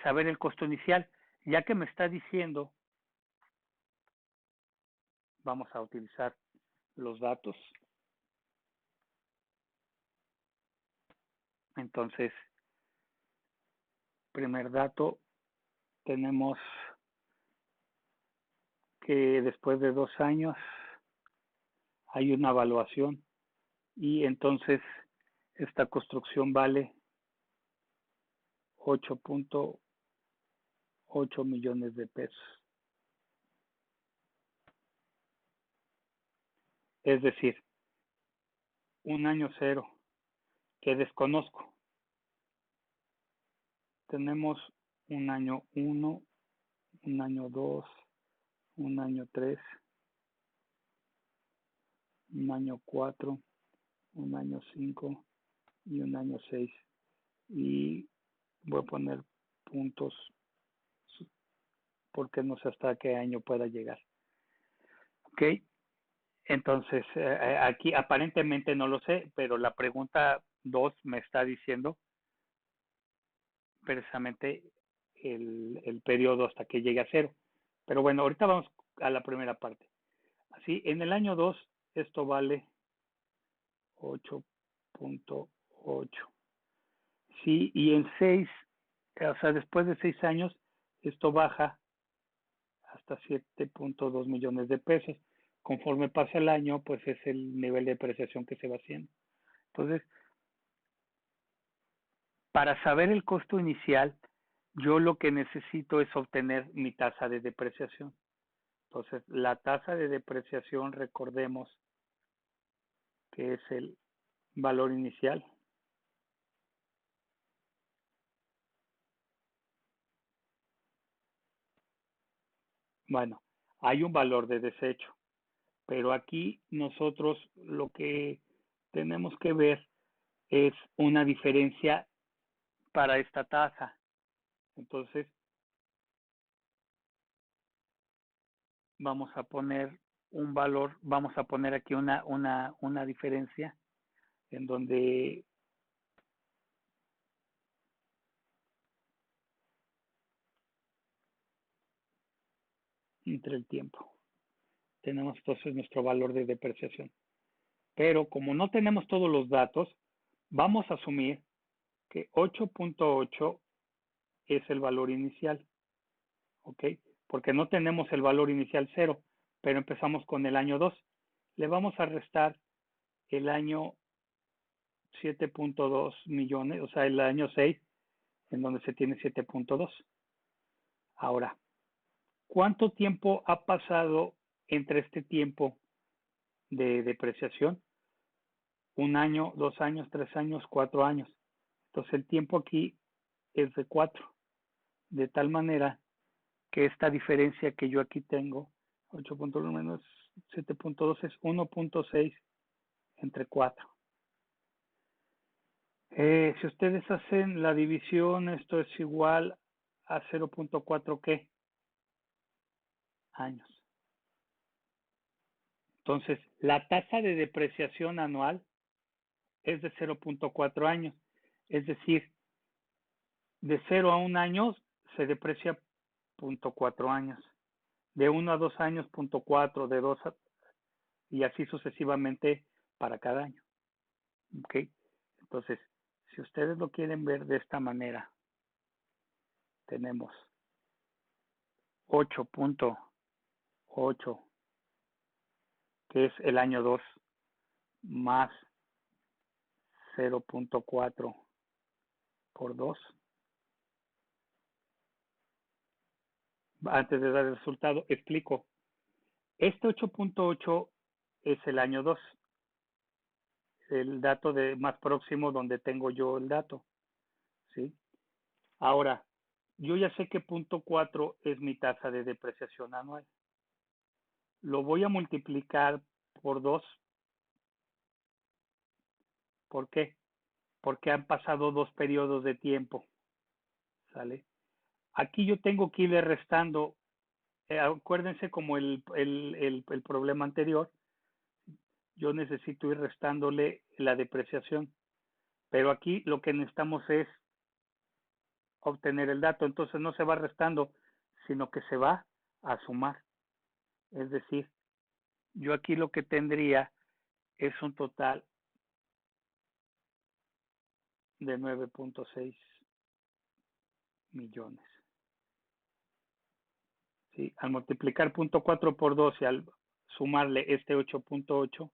saber el costo inicial, ya que me está diciendo, vamos a utilizar los datos. Entonces, primer dato, tenemos que después de 2 años hay una evaluación y entonces esta construcción vale 8.8 millones de pesos. Es decir, un año cero que desconozco. Tenemos un año 1, un año 2, un año 3, un año 4, un año 5 y un año 6. Y voy a poner puntos porque no sé hasta qué año pueda llegar. ¿Ok? Entonces, aquí aparentemente no lo sé, pero la pregunta 2 me está diciendo precisamente el periodo hasta que llegue a cero. Pero bueno, ahorita vamos a la primera parte. Así, en el año 2, esto vale 8.8. Sí, y en 6, o sea, después de 6 años, esto baja hasta 7.2 millones de pesos. Conforme pasa el año, pues es el nivel de depreciación que se va haciendo. Entonces, para saber el costo inicial, yo lo que necesito es obtener mi tasa de depreciación. Entonces, la tasa de depreciación, recordemos que es el valor inicial. Bueno, hay un valor de desecho, pero aquí nosotros lo que tenemos que ver es una diferencia para esta tasa. Entonces, vamos a poner un valor, vamos a poner aquí una diferencia en donde entre el tiempo. Tenemos entonces nuestro valor de depreciación. Pero como no tenemos todos los datos, vamos a asumir que 8.8 es el valor inicial, ¿ok? Porque no tenemos el valor inicial 0, pero empezamos con el año 2. Le vamos a restar el año 7.2 millones, o sea, el año 6, en donde se tiene 7.2. Ahora, ¿cuánto tiempo ha pasado entre este tiempo de depreciación? 1 año, 2 años, 3 años, 4 años. Entonces el tiempo aquí es de 4, de tal manera que esta diferencia que yo aquí tengo, 8.1 menos 7.2 es 1.6 entre 4. Si ustedes hacen la división, esto es igual a 0.4 ¿qué? Años. Entonces, la tasa de depreciación anual es de 0.4 años. Es decir, de 0 a 1 año se deprecia 0.4 años. De 1 a 2 años, 0.4, de 2 a, y así sucesivamente para cada año. ¿Ok? Entonces, si ustedes lo quieren ver de esta manera, tenemos 8.8, que es el año 2, más 0.4 por 2. Antes de dar el resultado, explico. Este 8.8 es el año 2, el dato más próximo donde tengo yo el dato. ¿Sí? Ahora, yo ya sé que 0.4 es mi tasa de depreciación anual. Lo voy a multiplicar por 2. ¿Por qué? Porque han pasado 2 periodos de tiempo. ¿Sale? Aquí yo tengo que irle restando. Acuérdense como el problema anterior, yo necesito ir restándole la depreciación. Pero aquí lo que necesitamos es obtener el dato. Entonces no se va restando, sino que se va a sumar. Es decir, yo aquí lo que tendría es un total de 9.6 millones. ¿Sí? Al multiplicar 0.4 por 2 y al sumarle este 8.8,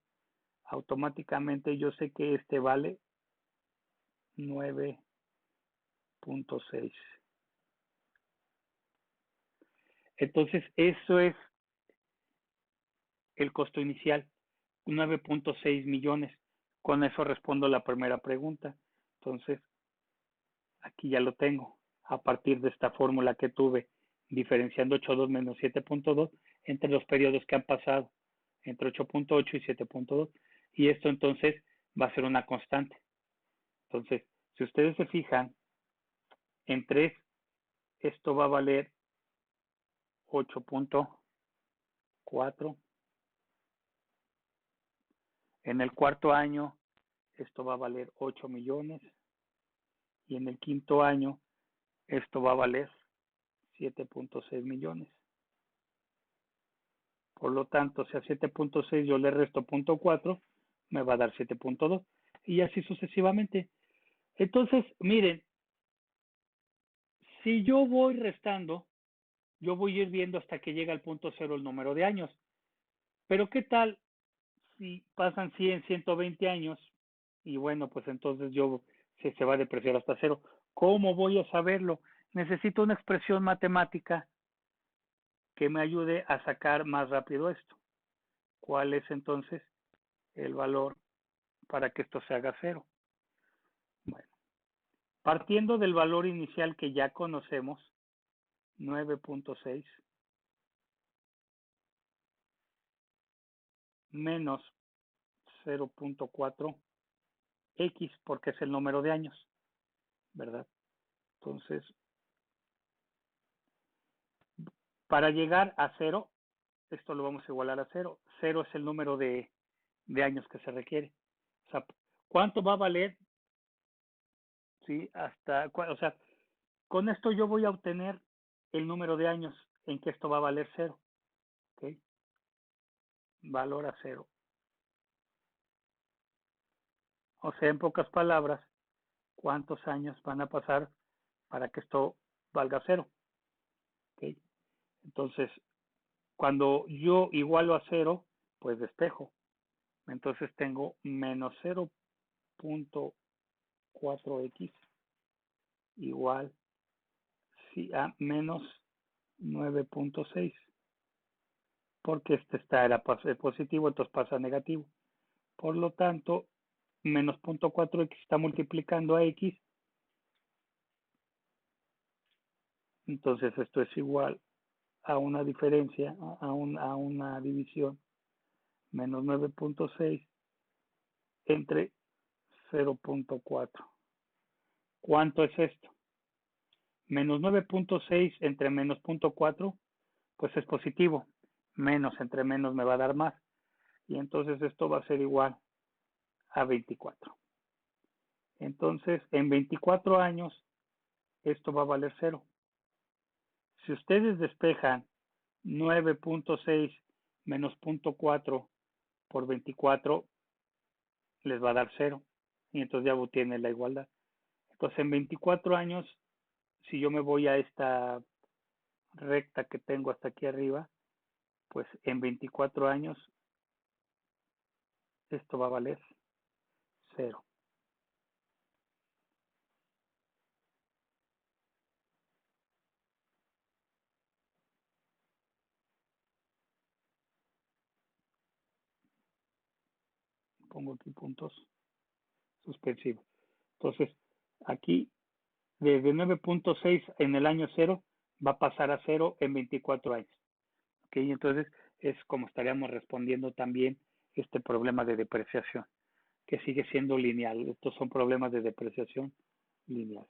automáticamente yo sé que este vale 9.6. Entonces, eso es el costo inicial, 9.6 millones. Con eso respondo la primera pregunta. Entonces, aquí ya lo tengo. A partir de esta fórmula que tuve, diferenciando 8.2 menos 7.2 entre los periodos que han pasado, entre 8.8 y 7.2. Y esto entonces va a ser una constante. Entonces, si ustedes se fijan, en 3, esto va a valer 8.4. En el cuarto año, esto va a valer 8 millones. Y en el quinto año, esto va a valer 7.6 millones. Por lo tanto, si a 7.6 yo le resto 0.4, me va a dar 7.2. Y así sucesivamente. Entonces, miren, si yo voy restando, yo voy a ir viendo hasta que llega al punto cero el número de años. Pero ¿qué tal si pasan 100, 120 años? Y bueno, pues entonces se va a depreciar hasta cero. ¿Cómo voy a saberlo? Necesito una expresión matemática que me ayude a sacar más rápido esto. ¿Cuál es entonces el valor para que esto se haga cero? Bueno, partiendo del valor inicial que ya conocemos, 9.6 menos 0.4 X, porque es el número de años, ¿verdad? Entonces, para llegar a cero, esto lo vamos a igualar a cero. Cero es el número de años que se requiere. O sea, ¿cuánto va a valer? Sí, o sea, con esto yo voy a obtener el número de años en que esto va a valer cero. ¿Ok? Valor a cero. O sea, en pocas palabras, ¿cuántos años van a pasar para que esto valga cero? ¿Ok? Entonces, cuando yo igualo a cero, pues despejo. Entonces tengo menos 0.4x igual a menos 9.6, porque era positivo, entonces pasa a negativo. Por lo tanto, menos 0.4x está multiplicando a x, entonces esto es igual a una diferencia, a una división, menos 9.6 entre 0.4. ¿Cuánto es esto? Menos 9.6 entre menos 0.4, pues es positivo. Menos entre menos me va a dar más. Y entonces esto va a ser igual a 24. Entonces, en 24 años, esto va a valer 0. Si ustedes despejan 9.6 menos 0.4 por 24, les va a dar 0. Y entonces ya obtiene la igualdad. Entonces, en 24 años, si yo me voy a esta recta que tengo hasta aquí arriba, pues en 24 años esto va a valer 0. Pongo aquí puntos suspensivos. Entonces, aquí, desde 9.6 en el año 0, va a pasar a 0 en 24 años. ¿Ok? Entonces, es como estaríamos respondiendo también este problema de depreciación, que sigue siendo lineal. Estos son problemas de depreciación lineal.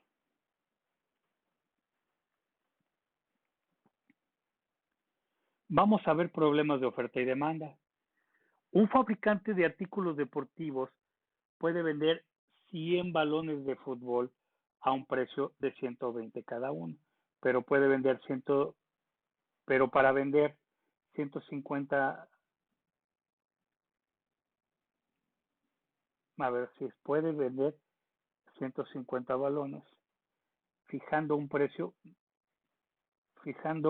Vamos a ver problemas de oferta y demanda. Un fabricante de artículos deportivos puede vender 100 balones de fútbol a un precio de 120 cada uno, pero puede vender pero para vender 150, a ver si puede vender 150 balones, fijando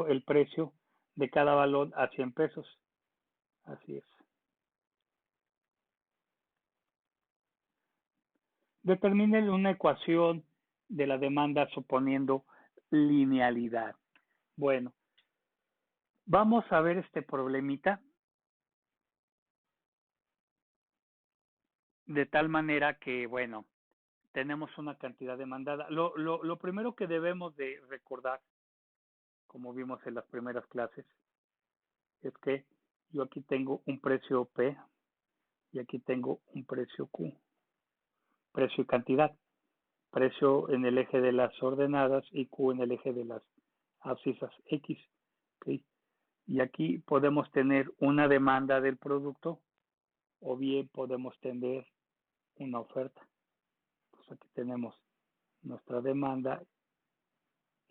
el precio de cada balón a 100 pesos. Así es. Determinen una ecuación de la demanda suponiendo linealidad. Bueno, vamos a ver este problemita de tal manera que, bueno, tenemos una cantidad demandada. Lo primero que debemos de recordar, como vimos en las primeras clases, es que yo aquí tengo un precio P y aquí tengo un precio Q, precio y cantidad, precio en el eje de las ordenadas y Q en el eje de las abscisas X. ¿Okay? Y aquí podemos tener una demanda del producto o bien podemos tener una oferta. Pues aquí tenemos nuestra demanda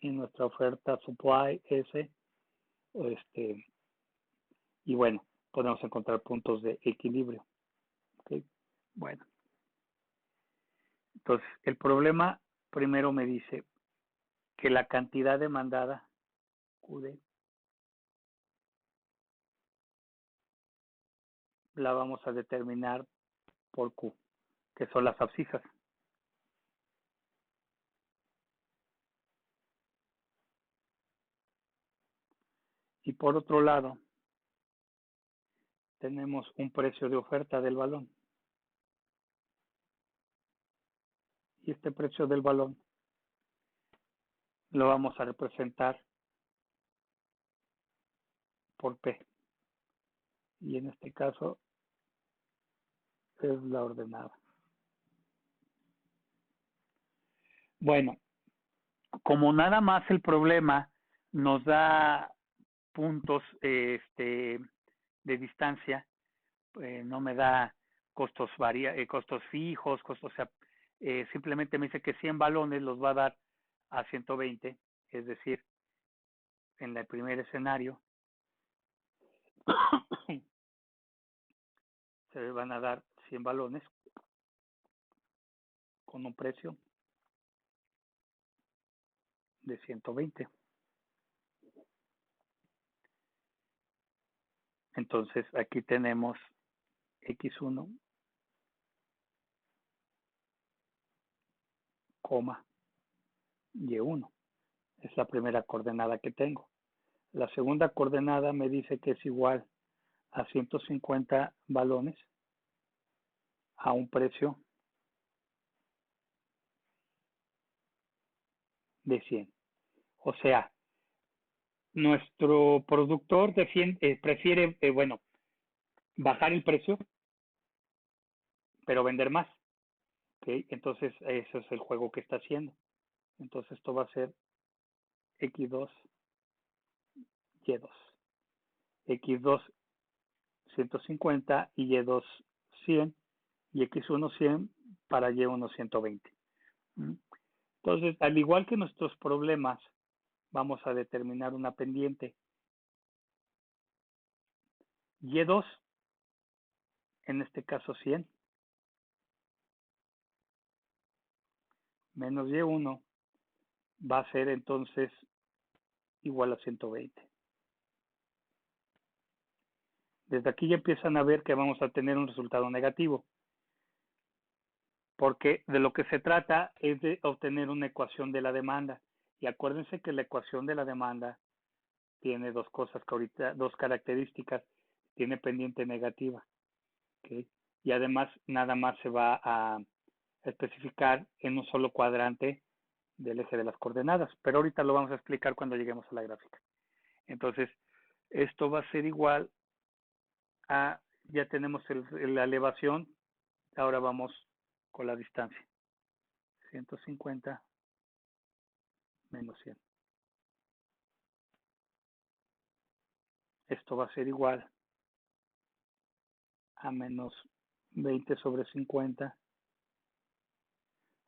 y nuestra oferta supply S, y bueno, podemos encontrar puntos de equilibrio. ¿Okay? Bueno, entonces el problema primero me dice que la cantidad demandada, QD, la vamos a determinar por Q, que son las abscisas. Y por otro lado, tenemos un precio de oferta del balón. Y este precio del balón lo vamos a representar por P. Y en este caso es la ordenada. Bueno, como nada más el problema nos da puntos de distancia, no me da costos fijos, o sea, simplemente me dice que 100 balones los va a dar a 120, es decir, en el primer escenario se van a dar 100 balones con un precio de 120. Entonces aquí tenemos X1 Y1. Es la primera coordenada que tengo. La segunda coordenada me dice que es igual a 150 balones a un precio de 100. O sea, nuestro productor prefiere, bajar el precio, pero vender más. ¿Okay? Entonces, ese es el juego que está haciendo. Entonces, esto va a ser X2, Y2. X2, 150 y Y2, 100. Y X1, 100 para Y1, 120. Entonces, al igual que nuestros problemas, vamos a determinar una pendiente. Y2, en este caso 100, menos Y1 va a ser entonces igual a 120. Desde aquí ya empiezan a ver que vamos a tener un resultado negativo, porque de lo que se trata es de obtener una ecuación de la demanda. Y acuérdense que la ecuación de la demanda tiene dos cosas, que ahorita, dos características. Tiene pendiente negativa, ¿okay? Y además nada más se va a especificar en un solo cuadrante del eje de las coordenadas, pero ahorita lo vamos a explicar cuando lleguemos a la gráfica. Entonces, esto va a ser igual a, ya tenemos la elevación, ahora vamos con la distancia, 150 menos 100. Esto va a ser igual a menos 20 sobre 50,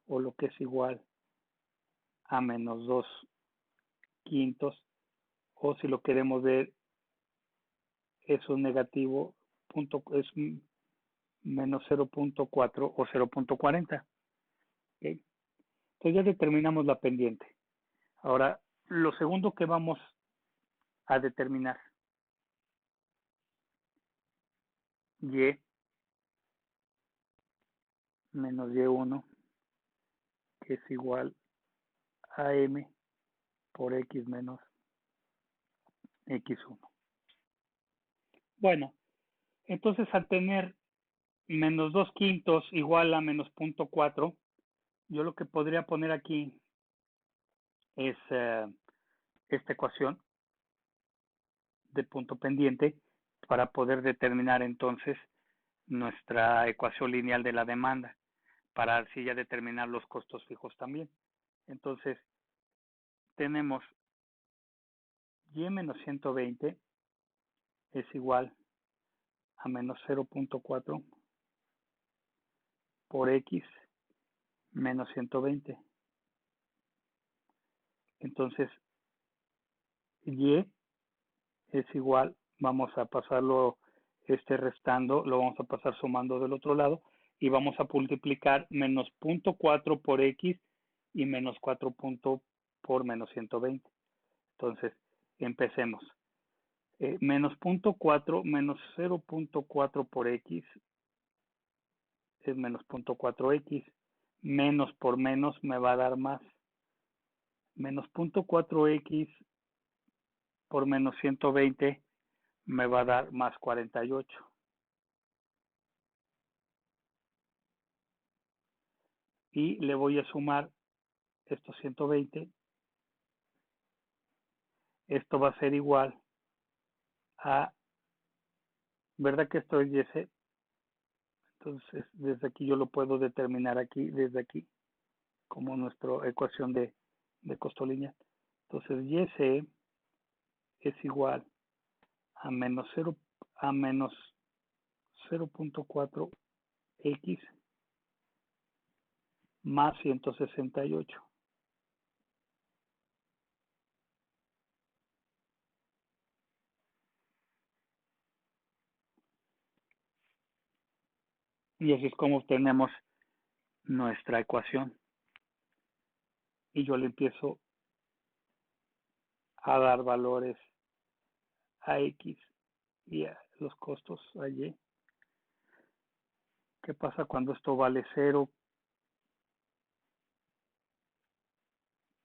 o lo que es igual a menos 2 quintos, o si lo queremos ver, es un negativo, es menos 0.4 o 0.40. ¿Okay? Entonces ya determinamos la pendiente. Ahora, lo segundo que vamos a determinar, Y menos Y1, que es igual a M por X menos X1. Bueno, entonces al tener menos 2 quintos igual a menos 0.4, yo lo que podría poner aquí es esta ecuación de punto pendiente para poder determinar entonces nuestra ecuación lineal de la demanda, para así ya determinar los costos fijos también. Entonces, tenemos Y menos 120 es igual a menos 0.4 por X menos 120. Entonces, Y es igual, vamos a pasarlo restando, lo vamos a pasar sumando del otro lado, y vamos a multiplicar menos 0.4 por X y menos 4 por menos 120. Entonces, empecemos. Menos 0.4 menos 0.4 por X es menos 0.4X. Menos por menos me va a dar más. Menos 0.4X por menos 120 me va a dar más 48. Y le voy a sumar estos 120. Esto va a ser igual a, ¿verdad que esto es YC? Entonces, desde aquí yo lo puedo determinar aquí, desde aquí, como nuestra ecuación de costo lineal. Entonces, YC es igual a menos 0 a menos 0.4X más 168. Y así es como obtenemos nuestra ecuación. Y yo le empiezo a dar valores a X y a los costos a Y. ¿Qué pasa cuando esto vale 0?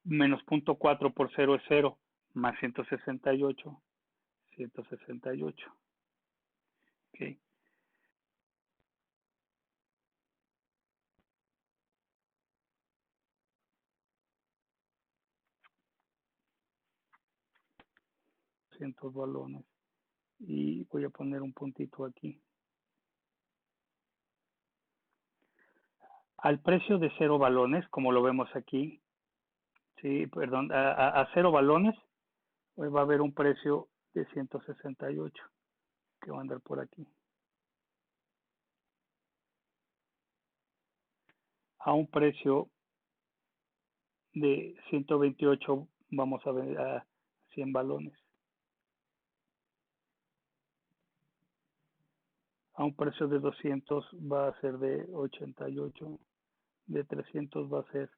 menos 0.4 por 0 es 0, más 168, 168. Okay. Balones. Y voy a poner un puntito aquí. Al precio de 0 balones, como lo vemos aquí, sí, perdón, a 0 balones, pues va a haber un precio de 168 que va a andar por aquí. A un precio de 128 vamos a ver a 100 balones. A un precio de 200 va a ser de 88, de 300 va a ser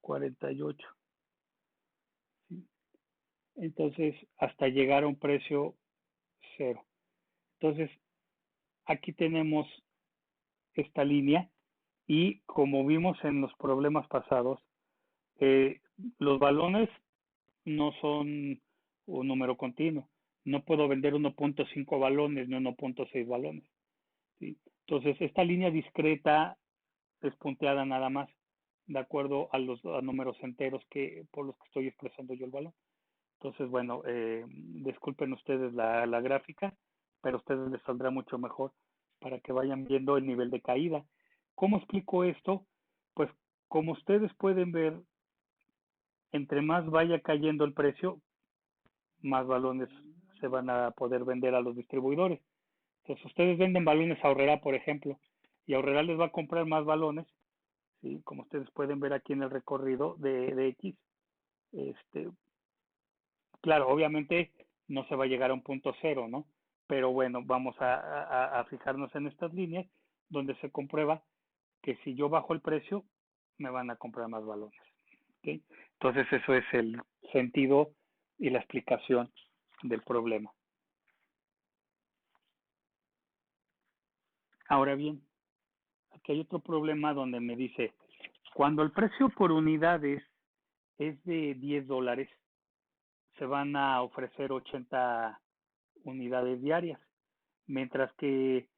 48. ¿Sí? Entonces, hasta llegar a un precio 0. Entonces, aquí tenemos esta línea y como vimos en los problemas pasados, los balones no son un número continuo. No puedo vender 1.5 balones ni 1.6 balones. ¿Sí? Entonces, esta línea discreta es punteada nada más, de acuerdo a los números enteros por los que estoy expresando yo el valor. Entonces, bueno, disculpen ustedes la gráfica, pero a ustedes les saldrá mucho mejor para que vayan viendo el nivel de caída. ¿Cómo explico esto? Pues como ustedes pueden ver, entre más vaya cayendo el precio, más balones se van a poder vender a los distribuidores. Entonces, ustedes venden balones a Aurrera, por ejemplo, y Aurrera les va a comprar más balones, ¿sí? Como ustedes pueden ver aquí en el recorrido de X. Claro, obviamente no se va a llegar a un punto cero, ¿no? Pero bueno, vamos a fijarnos en estas líneas donde se comprueba que si yo bajo el precio, me van a comprar más balones. ¿Okay? Entonces eso es el sentido y la explicación del problema. Ahora bien, aquí hay otro problema donde me dice, cuando el precio por unidades es de $10, se van a ofrecer 80 unidades diarias, mientras que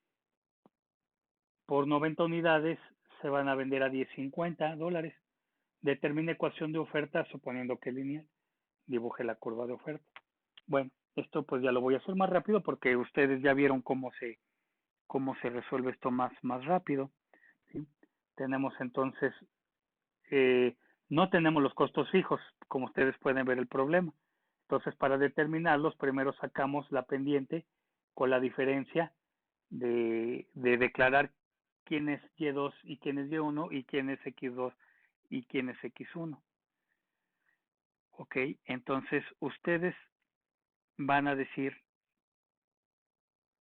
por 90 unidades se van a vender a $10.50. Determine ecuación de oferta suponiendo que es lineal. Dibuje la curva de oferta. Bueno, esto pues ya lo voy a hacer más rápido porque ustedes ya vieron cómo se resuelve esto más rápido. ¿Sí? Tenemos entonces, no tenemos los costos fijos, como ustedes pueden ver el problema. Entonces, para determinarlos, primero sacamos la pendiente con la diferencia de declarar quién es Y2 y quién es Y1 y quién es X2 y quién es X1. Ok, entonces ustedes van a decir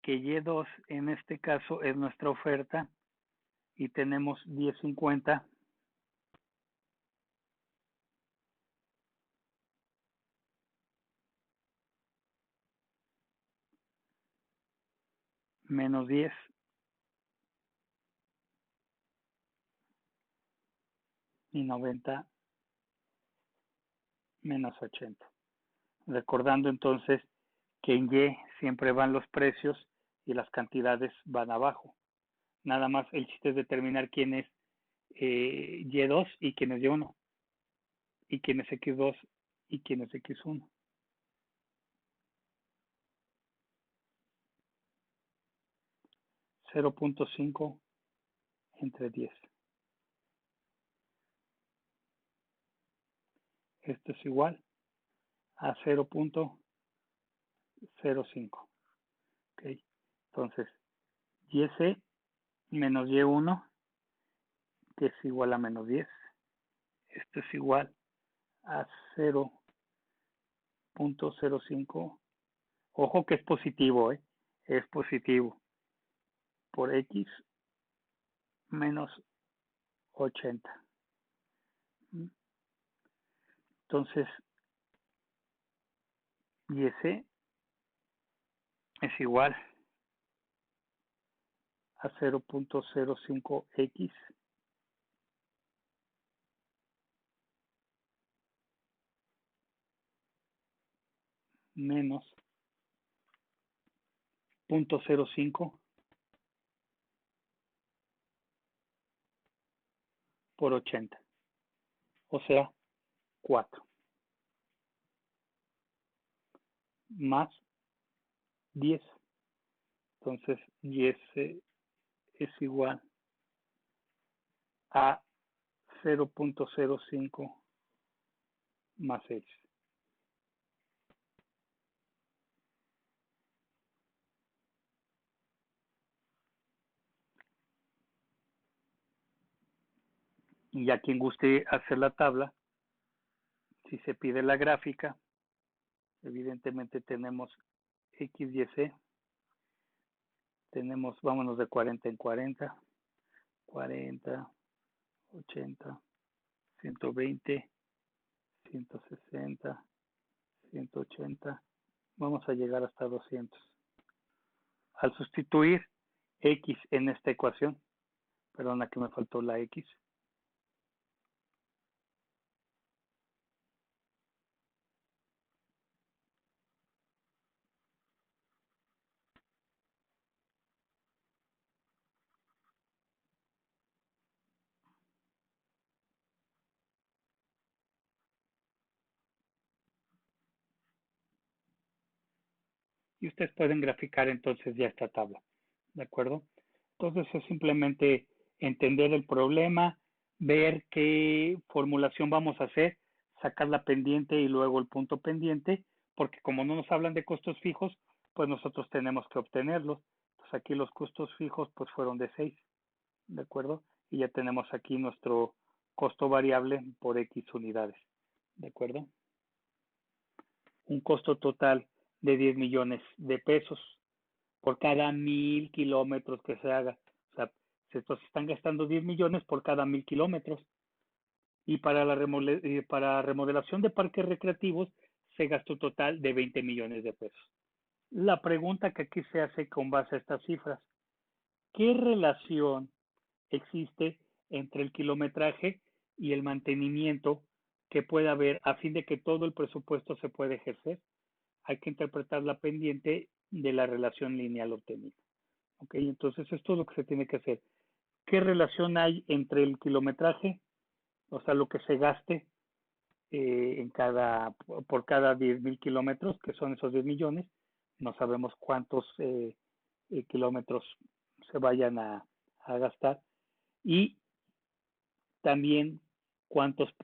que Y2 en este caso es nuestra oferta y tenemos 10.50 menos 10 y 90 menos 80. Recordando entonces que en Y siempre van los precios y las cantidades van abajo. Nada más el chiste es determinar quién es Y2 y quién es Y1 y quién es X2 y quién es X1. $0.5 entre 10. Esto es igual a 0.05. ¿Okay? Entonces, Y menos Y1, que es igual a menos 10. Esto es igual a 0.05. Ojo que es positivo, es positivo por X menos 80. Entonces, Y es igual a 0.05X menos 0.05 por 80, o sea, 4, más 10. Entonces, y ese es igual a 0.05 más X. Y a quien guste hacer la tabla, si se pide la gráfica, evidentemente tenemos X y C, tenemos, vámonos de 40 en 40, 40, 80, 120, 160, 180, vamos a llegar hasta 200. Al sustituir X en esta ecuación, perdona que me faltó la X, y ustedes pueden graficar entonces ya esta tabla, ¿de acuerdo? Entonces es simplemente entender el problema, ver qué formulación vamos a hacer, sacar la pendiente y luego el punto pendiente, porque como no nos hablan de costos fijos, pues nosotros tenemos que obtenerlos. Entonces aquí los costos fijos pues fueron de 6, ¿de acuerdo? Y ya tenemos aquí nuestro costo variable por X unidades, ¿de acuerdo? Un costo total de 10 millones de pesos por cada 1000 kilómetros que se haga. O sea, se están gastando 10 millones por cada 1000 kilómetros. Y para la para remodelación de parques recreativos se gastó un total de 20 millones de pesos. La pregunta que aquí se hace con base a estas cifras, ¿qué relación existe entre el kilometraje y el mantenimiento que puede haber a fin de que todo el presupuesto se pueda ejercer? Hay que interpretar la pendiente de la relación lineal obtenida. ¿Ok? Entonces esto es lo que se tiene que hacer. ¿Qué relación hay entre el kilometraje, o sea, lo que se gaste por cada 10,000 kilómetros, que son esos 10 millones? No sabemos cuántos kilómetros se vayan a gastar. Y también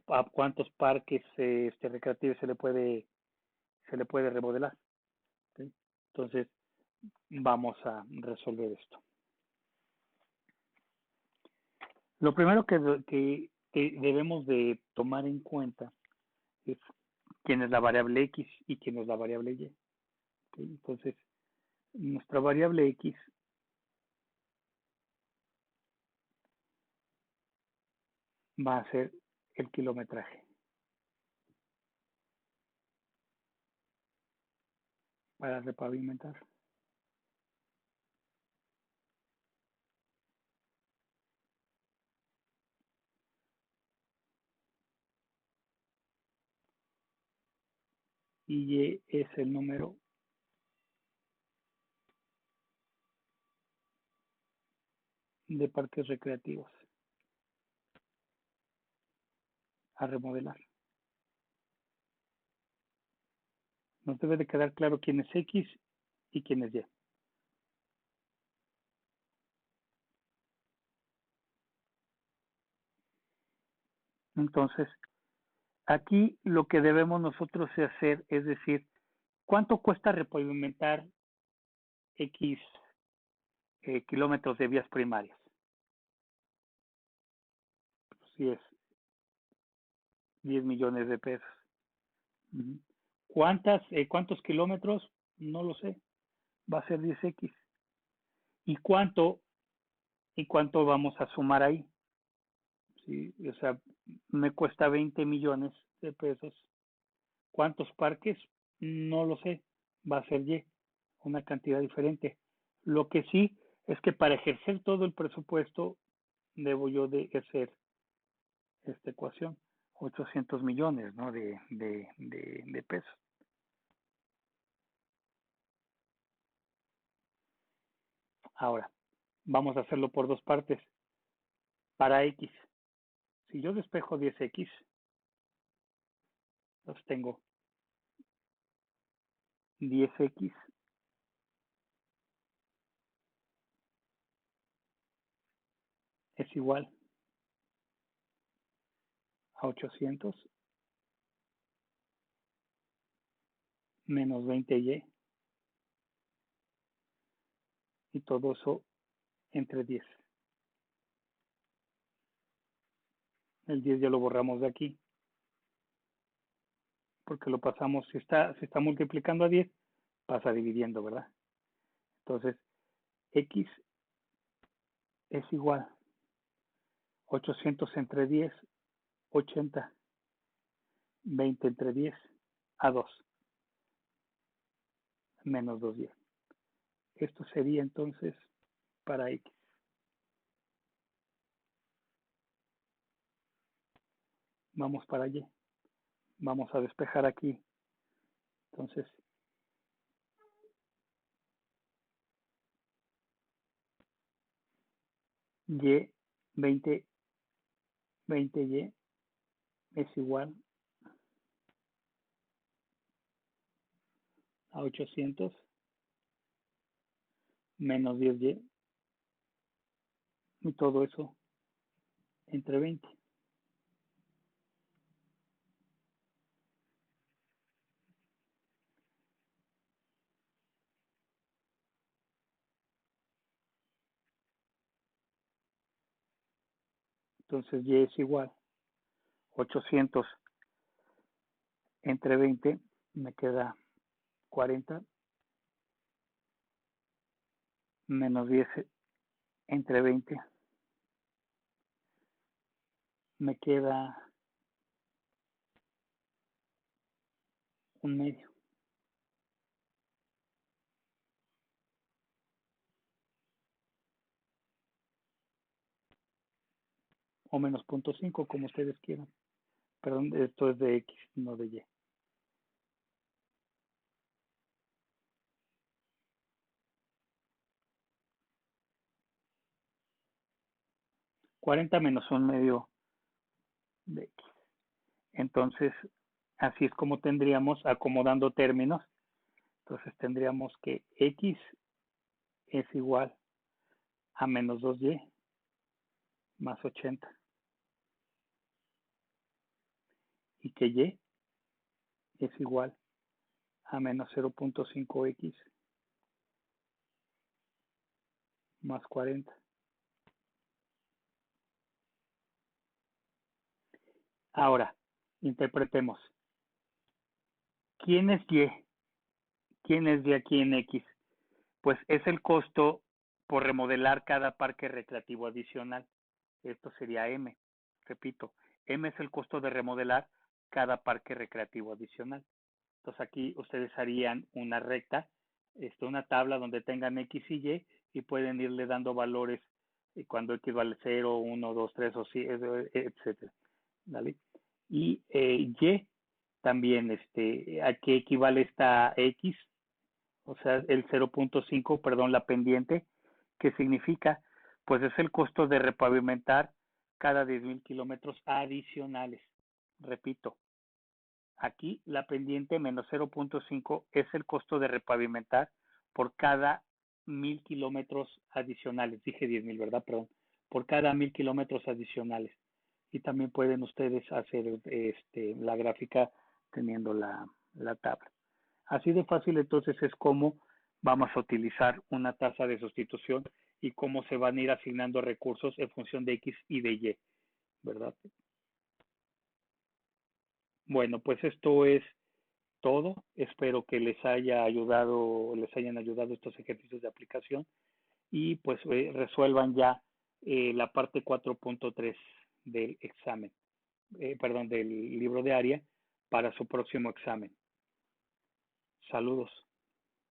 a cuántos parques recreativos se le puede remodelar. ¿Sí? Entonces, vamos a resolver esto. Lo primero que debemos de tomar en cuenta es quién es la variable X y quién es la variable Y. ¿Okay? Entonces, nuestra variable X va a ser el kilometraje para repavimentar. Y Y es el número de parques recreativos a remodelar. Nos debe de quedar claro quién es X y quién es Y. Entonces, aquí lo que debemos nosotros hacer es decir, ¿cuánto cuesta repavimentar X kilómetros de vías primarias? Si es 10 millones de pesos. ¿Cuántos kilómetros? No lo sé. Va a ser 10X. ¿Y cuánto vamos a sumar ahí? ¿Sí? O sea, me cuesta 20 millones de pesos. ¿Cuántos parques? No lo sé. Va a ser Y, una cantidad diferente. Lo que sí es que para ejercer todo el presupuesto debo yo de hacer esta ecuación. 800 millones, ¿no? de pesos. Ahora, vamos a hacerlo por dos partes. Para X, si yo despejo 10X, entonces tengo 10X es igual a 800 menos 20Y y todo eso entre 10. El 10 ya lo borramos de aquí porque lo pasamos, si está multiplicando a 10, pasa dividiendo, ¿verdad? Entonces, X es igual a 800 entre 10, 80, 20 entre 10, a 2, menos 2Y. Esto sería entonces para X. Vamos para Y. Vamos a despejar aquí. Entonces, Y, 20Y es igual a 800 menos 10Y y todo eso entre 20. Entonces Y es igual 800 entre 20, me queda 40, menos 10 entre 20, me queda un medio. O menos 0.5, como ustedes quieran. Perdón, esto es de X, no de Y. 40 menos un medio de X. Entonces, así es como tendríamos, acomodando términos, entonces tendríamos que X es igual a menos 2Y más 80 y que Y es igual a menos 0.5X más 40. Ahora, interpretemos. ¿Quién es Y? ¿Quién es Y aquí en X? Pues es el costo por remodelar cada parque recreativo adicional. Esto sería M. Repito, M es el costo de remodelar cada parque recreativo adicional. Entonces aquí ustedes harían una recta, una tabla donde tengan X y pueden irle dando valores cuando X vale 0, 1, 2, 3 o 6, etcétera. ¿Vale? Y Y también, ¿a qué equivale esta X? O sea, el 0.5, perdón, la pendiente, ¿qué significa? Pues es el costo de repavimentar cada 10,000 kilómetros adicionales. Repito, aquí la pendiente menos 0.5 es el costo de repavimentar por cada 1,000 kilómetros adicionales. Dije 10,000, ¿verdad? Perdón. Por cada 1,000 kilómetros adicionales. Y también pueden ustedes hacer la gráfica teniendo la tabla. Así de fácil entonces es como vamos a utilizar una tasa de sustitución y cómo se van a ir asignando recursos en función de X y de Y, ¿verdad? Bueno, pues esto es todo. Espero que les hayan ayudado estos ejercicios de aplicación y pues resuelvan ya la parte 4.3 del examen, perdón, del libro de área para su próximo examen. Saludos.